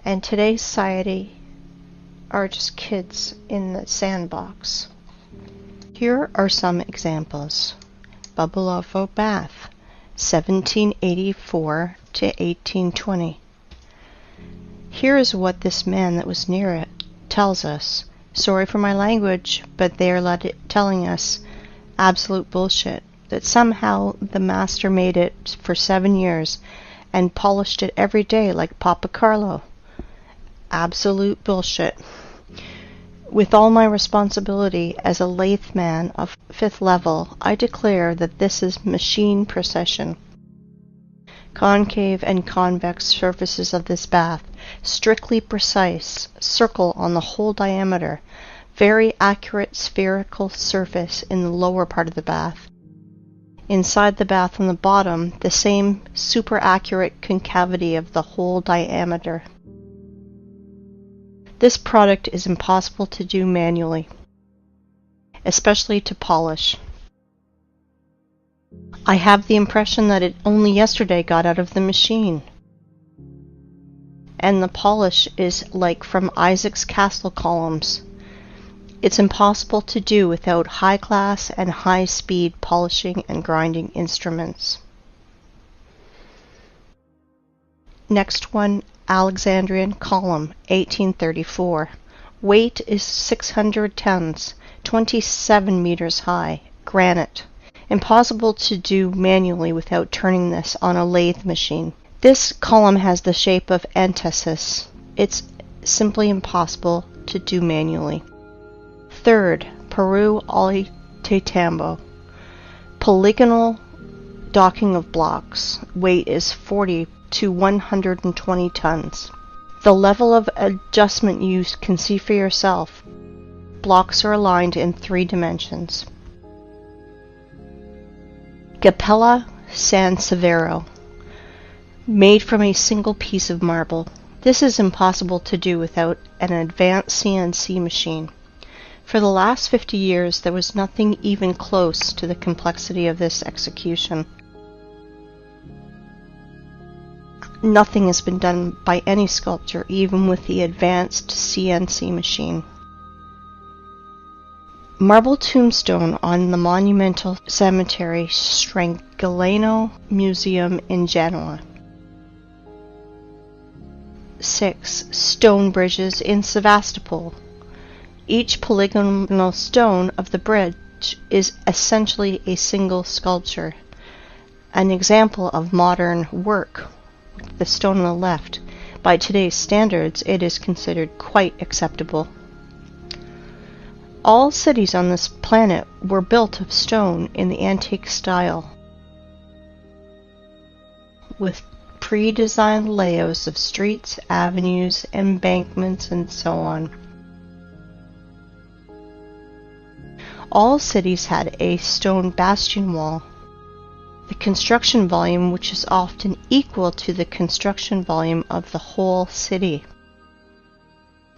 and today's society are just kids in the sandbox. Here are some examples. Bubbleovo Bath, 1784 to 1820. Here is what this man that was near it tells us. Sorry for my language, but they are telling us absolute bullshit. That somehow the master made it for 7 years and polished it every day like Papa Carlo. Absolute bullshit. With all my responsibility as a lathe man of 5th level, I declare that this is machine precision. Concave and convex surfaces of this bath, strictly precise, circle on the whole diameter, very accurate spherical surface in the lower part of the bath. Inside the bath on the bottom, the same super accurate concavity of the whole diameter. This product is impossible to do manually, especially to polish. I have the impression that it only yesterday got out of the machine. And the polish is like from Isaac's castle columns. It's impossible to do without high-class and high-speed polishing and grinding instruments. Next one, Alexandrian column, 1834. Weight is 600 tons, 27 meters high, granite. Impossible to do manually without turning this on a lathe machine. This column has the shape of antithesis. It's simply impossible to do manually. Third, Peru Ollantaytambo. Polygonal docking of blocks. Weight is 40 to 120 tons. The level of adjustment you can see for yourself. Blocks are aligned in 3 dimensions. Capella San Severo. Made from a single piece of marble. This is impossible to do without an advanced CNC machine. For the last 50 years, there was nothing even close to the complexity of this execution. Nothing has been done by any sculptor, even with the advanced CNC machine. Marble tombstone on the monumental cemetery Strangolano Museum in Genoa. 6. Stone bridges in Sevastopol. Each polygonal stone of the bridge is essentially a single sculpture. An example of modern work. The stone on the left. By today's standards, it is considered quite acceptable. All cities on this planet were built of stone in the antique style, with pre-designed layouts of streets, avenues, embankments, and so on. All cities had a stone bastion wall. The construction volume, which is often equal to the construction volume of the whole city.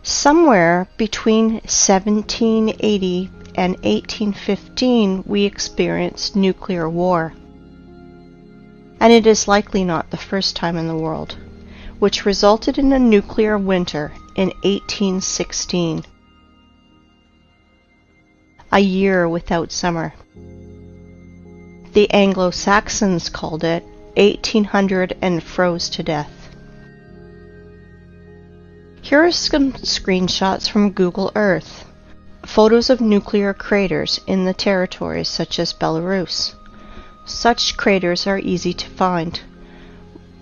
Somewhere between 1780 and 1815 we experienced nuclear war. And it is likely not the first time in the world, which resulted in a nuclear winter in 1816. A year without summer. The Anglo-Saxons called it 1800 and froze to death. Here are some screenshots from Google Earth. Photos of nuclear craters in the territories such as Belarus. Such craters are easy to find.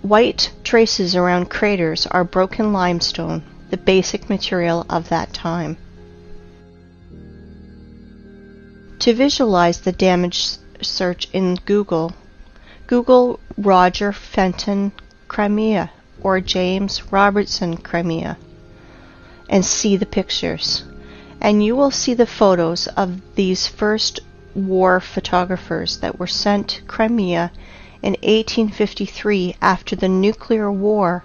White traces around craters are broken limestone, the basic material of that time. To visualize the damage, search in Google. Google Roger Fenton Crimea or James Robertson Crimea and see the pictures. And you will see the photos of these first war photographers that were sent to Crimea in 1853 after the nuclear war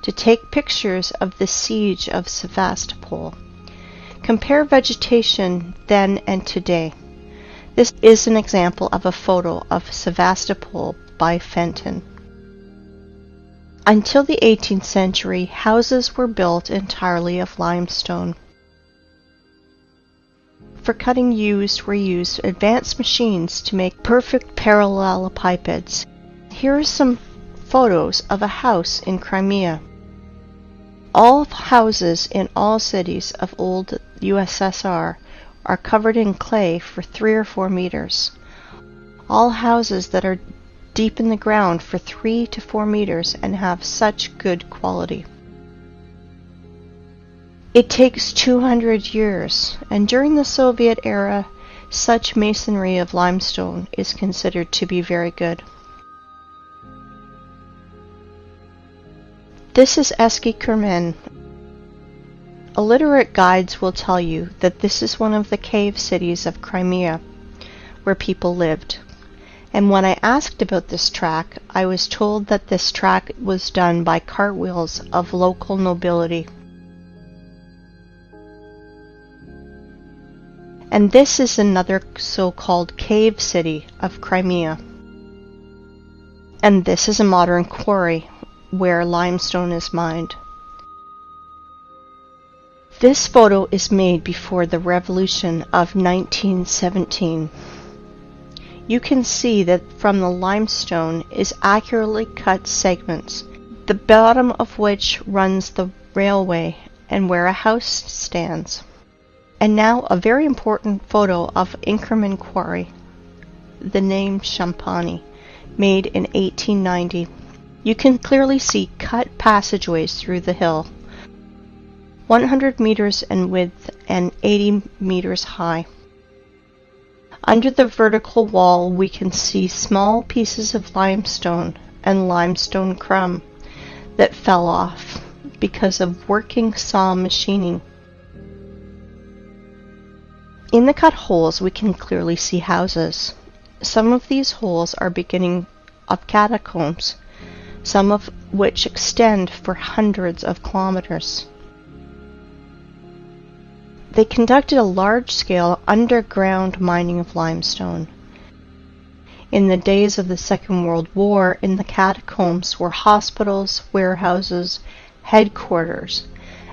to take pictures of the siege of Sevastopol. Compare vegetation then and today. This is an example of a photo of Sevastopol by Fenton. Until the 18th century, houses were built entirely of limestone. for cutting were used advanced machines to make perfect parallelepipeds. Here are some photos of a house in Crimea. All houses in all cities of old USSR are covered in clay for 3 or 4 meters. All houses that are deep in the ground for 3 to 4 meters and have such good quality. It takes 200 years, and during the Soviet era, such masonry of limestone is considered to be very good. This is Eski Kermen. Illiterate guides will tell you that this is one of the cave cities of Crimea, where people lived. And when I asked about this track, I was told that this track was done by cartwheels of local nobility. And this is another so-called cave city of Crimea. And this is a modern quarry where limestone is mined. This photo is made before the revolution of 1917. You can see that from the limestone is accurately cut segments, the bottom of which runs the railway and where a house stands. And now a very important photo of Inkerman Quarry, the name Champani, made in 1890. You can clearly see cut passageways through the hill, 100 meters in width and 80 meters high. Under the vertical wall we can see small pieces of limestone and limestone crumb that fell off because of working saw machining. In the cut holes we can clearly see houses. Some of these holes are beginning of catacombs, some of which extend for hundreds of kilometers. They conducted a large-scale underground mining of limestone. In the days of the Second World War, in the catacombs were hospitals, warehouses, headquarters,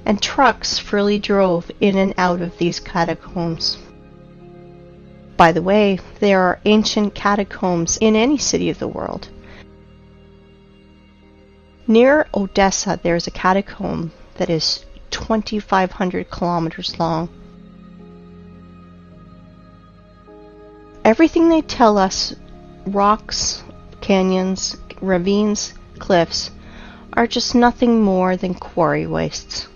and trucks freely drove in and out of these catacombs. By the way, there are ancient catacombs in any city of the world. Near Odessa, there is a catacomb that is 2,500 kilometers long. Everything they tell us, rocks, canyons, ravines, cliffs, are just nothing more than quarry wastes.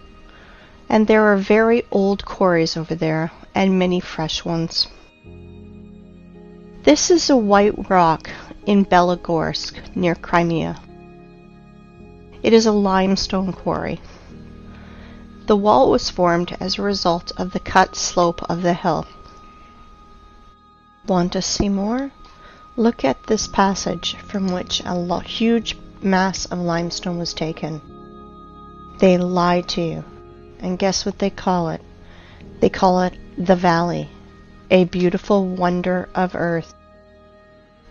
And there are very old quarries over there, and many fresh ones. This is a white rock in Belogorsk, near Crimea. It is a limestone quarry. The wall was formed as a result of the cut slope of the hill. Want to see more? Look at this passage from which a huge mass of limestone was taken. They lied to you. And guess what they call it? They call it the Valley, a beautiful wonder of earth.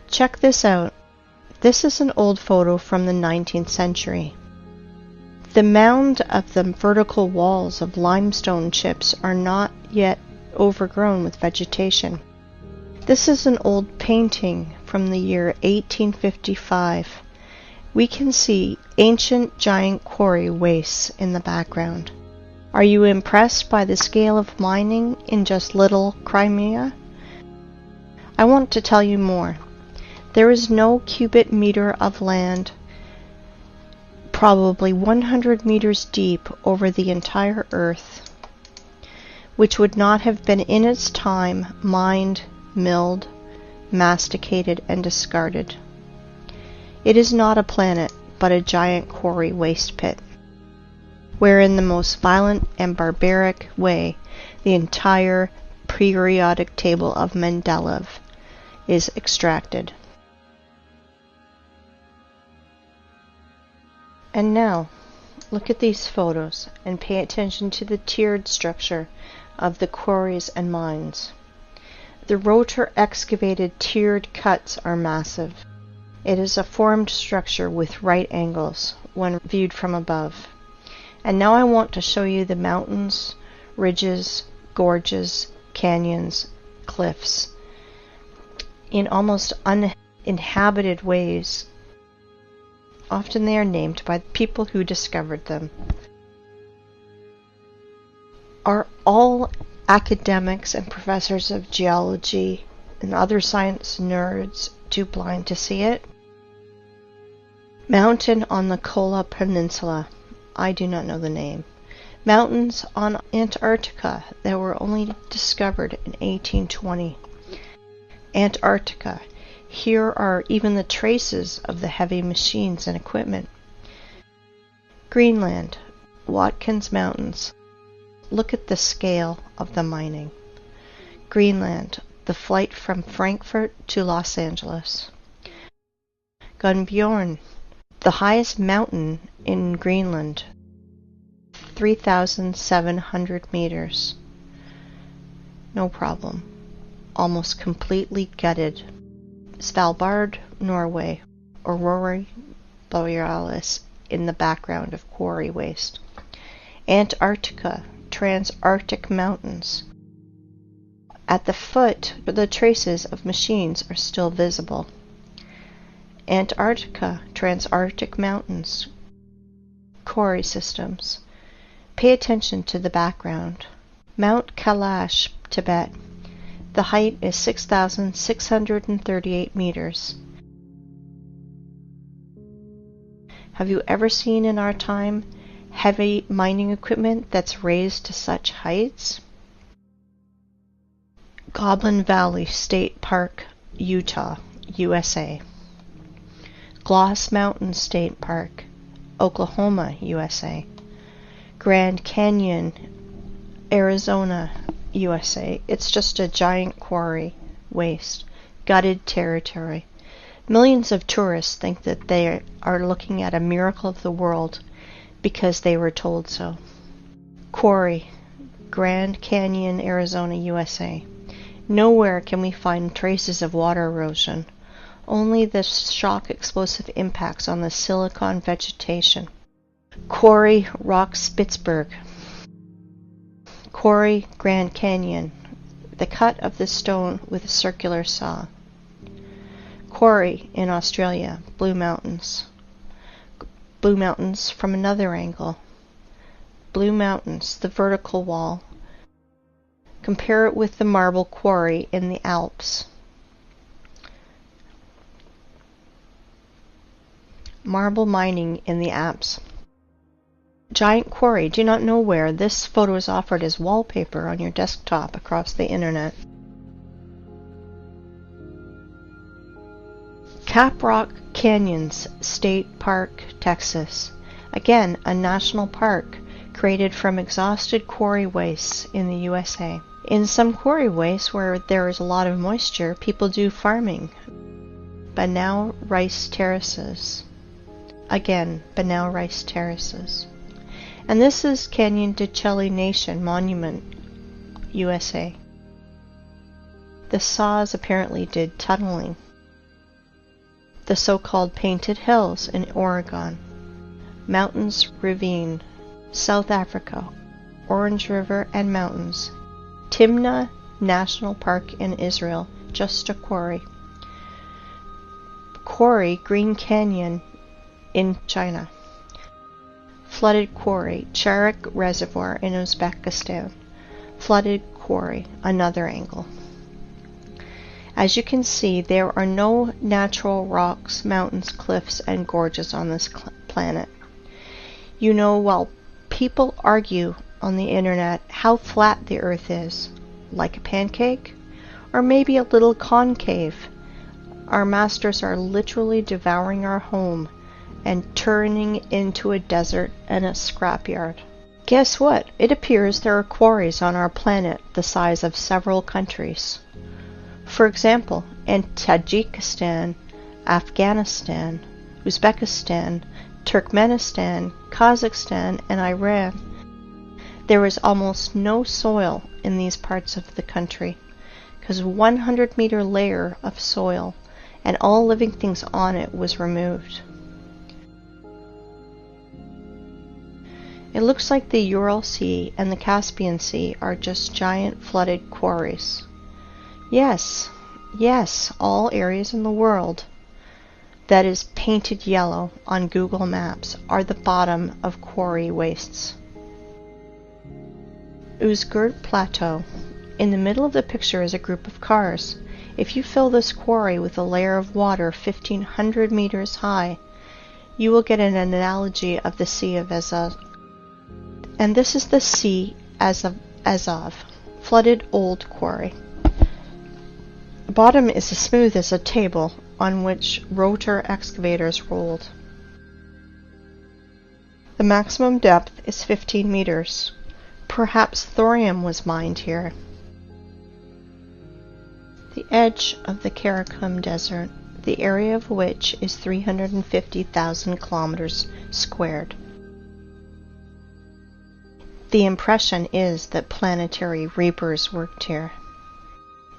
Check this out. This is an old photo from the 19th century. The mound of the vertical walls of limestone chips are not yet overgrown with vegetation. This is an old painting from the year 1855. We can see ancient giant quarry wastes in the background. Are you impressed by the scale of mining in just little Crimea? I want to tell you more. There is no cubic meter of land probably 100 meters deep over the entire earth, which would not have been in its time mined, milled, masticated, and discarded. It is not a planet, but a giant quarry waste pit, where in the most violent and barbaric way the entire periodic table of Mendeleev is extracted. And now, look at these photos and pay attention to the tiered structure of the quarries and mines. The rotor excavated tiered cuts are massive. It is a formed structure with right angles when viewed from above. And now I want to show you the mountains, ridges, gorges, canyons, cliffs, in almost uninhabited ways. Often they are named by the people who discovered them. Are all academics and professors of geology and other science nerds too blind to see it? Mountain on the Kola Peninsula. I do not know the name. Mountains on Antarctica that were only discovered in 1820. Antarctica. Here are even the traces of the heavy machines and equipment. Greenland. Watkins Mountains. Look at the scale of the mining. Greenland. The flight from Frankfurt to Los Angeles. Gunbjorn. The highest mountain in Greenland. 3,700 meters. No problem. Almost completely gutted. Svalbard, Norway. Aurora Borealis in the background of quarry waste. Antarctica, Transantarctic Mountains. At the foot, the traces of machines are still visible. Antarctica, Transantarctic Mountains. Quarry systems. Pay attention to the background. Mount Kailash, Tibet. The height is 6,638 meters. Have you ever seen in our time heavy mining equipment that's raised to such heights? Goblin Valley State Park, Utah, USA. Gloss Mountain State Park, Oklahoma, USA. Grand Canyon, Arizona, USA. It's just a giant quarry, waste, gutted territory. Millions of tourists think that they are looking at a miracle of the world because they were told so. Quarry, Grand Canyon, Arizona, USA. Nowhere can we find traces of water erosion, only the shock explosive impacts on the silicon vegetation. Quarry, Rock Spitzberg. Quarry, Grand Canyon. The cut of the stone with a circular saw. Quarry in Australia, Blue Mountains. Blue Mountains from another angle. Blue Mountains, the vertical wall. Compare it with the marble quarry in the Alps. Marble mining in the Alps. Giant quarry. Do not know where. This photo is offered as wallpaper on your desktop across the internet. Caprock Canyons State Park, Texas. Again, a national park created from exhausted quarry wastes in the USA. In some quarry wastes where there is a lot of moisture, people do farming. Banao rice terraces. Again, Banao rice terraces. And this is Canyon de Chelly Nation Monument, USA. The saws apparently did tunneling. The so-called Painted Hills in Oregon. Mountains Ravine, South Africa. Orange River and Mountains. Timna National Park in Israel, just a quarry. Quarry, Green Canyon in China. Flooded quarry, Charak Reservoir in Uzbekistan. Flooded quarry, another angle. As you can see, there are no natural rocks, mountains, cliffs, and gorges on this planet. You know, while people argue on the internet how flat the earth is, like a pancake, or maybe a little concave, our masters are literally devouring our home and turning into a desert and a scrapyard. Guess what? It appears there are quarries on our planet the size of several countries. For example, in Tajikistan, Afghanistan, Uzbekistan, Turkmenistan, Kazakhstan, and Iran, there is almost no soil in these parts of the country, because a 100-meter layer of soil and all living things on it was removed. It looks like the Ural Sea and the Caspian Sea are just giant flooded quarries. Yes, all areas in the world that is painted yellow on Google Maps are the bottom of quarry wastes. Uzgurt Plateau. In the middle of the picture is a group of cars. If you fill this quarry with a layer of water 1,500 meters high, you will get an analogy of the Sea of Azov. And this is the Sea Azov, flooded old quarry. The bottom is as smooth as a table on which rotor excavators rolled. The maximum depth is 15 meters. Perhaps thorium was mined here. The edge of the Karakum Desert, the area of which is 350,000 kilometers squared. The impression is that planetary reapers worked here.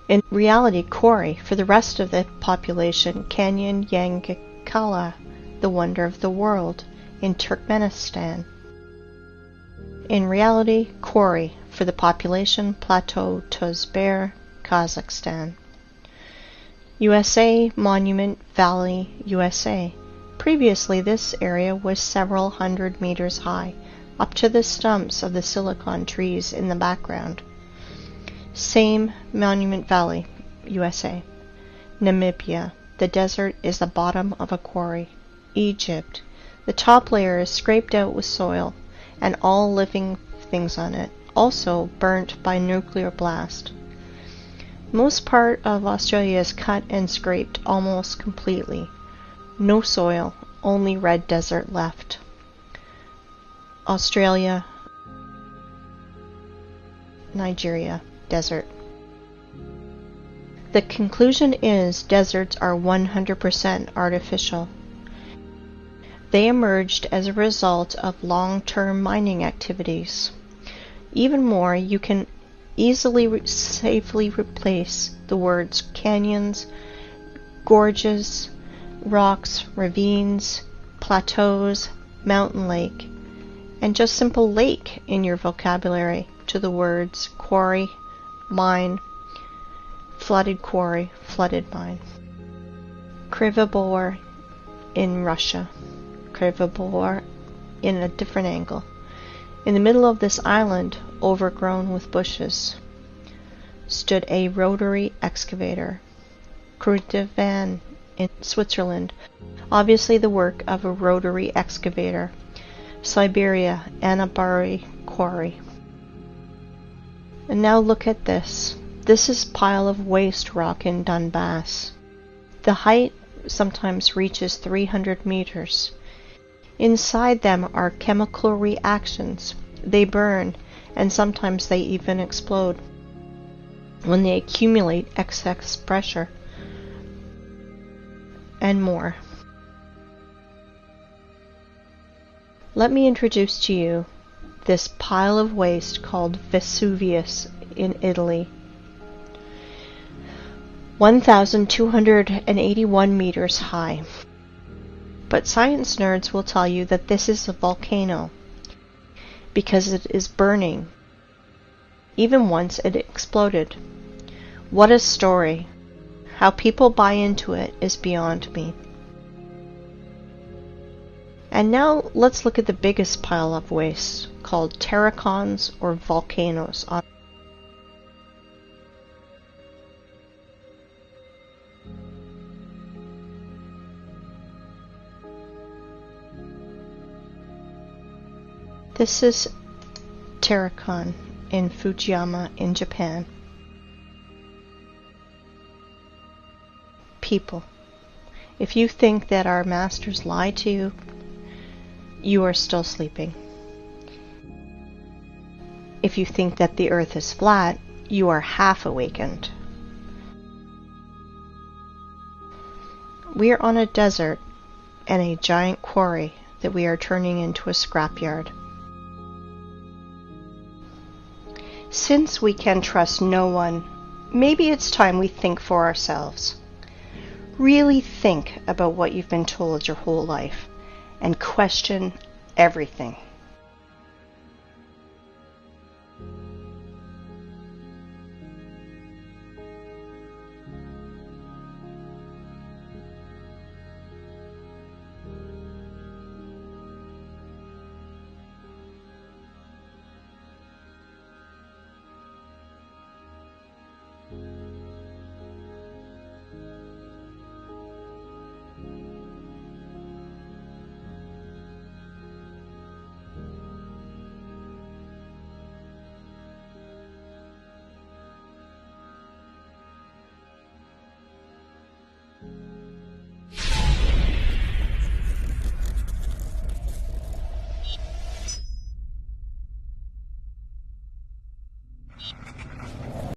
In reality, Kori, for the rest of the population, Canyon Yangakala, the wonder of the world, in Turkmenistan. In reality, Kori, for the population, Plateau Tozber, Kazakhstan. USA, Monument Valley, USA. Previously, this area was several hundred meters high, up to the stumps of the silicon trees in the background. Same Monument Valley, USA. Namibia. The desert is the bottom of a quarry. Egypt. The top layer is scraped out with soil and all living things on it, also burnt by nuclear blast. Most part of Australia is cut and scraped almost completely. No soil, only red desert left. Australia, Nigeria, desert. The conclusion is deserts are 100% artificial. They emerged as a result of long-term mining activities. Even more, you can easily safely replace the words canyons, gorges, rocks, ravines, plateaus, mountain lake, and just simple lake in your vocabulary to the words quarry, mine, flooded quarry, flooded mine. Krivobor in Russia. Krivobor in a different angle. In the middle of this island, overgrown with bushes, stood a rotary excavator. Kruitvan in Switzerland, obviously the work of a rotary excavator. Siberia, Anabari quarry. And now look at this. This is pile of waste rock in Donbass. The height sometimes reaches 300 meters. Inside them are chemical reactions. They burn, and sometimes they even explode when they accumulate excess pressure, and more. Let me introduce to you this pile of waste called Vesuvius in Italy. 1,281 meters high. But science nerds will tell you that this is a volcano because it is burning. Even once it exploded. What a story. How people buy into it is beyond me. And now let's look at the biggest pile of waste called terracons or volcanoes. This is Terracon in Fujiyama in Japan. People, if you think that our masters lie to you, you are still sleeping. If you think that the earth is flat, you are half awakened. We are on a desert and a giant quarry that we are turning into a scrapyard. Since we can trust no one, maybe it's time we think for ourselves. Really think about what you've been told your whole life and question everything.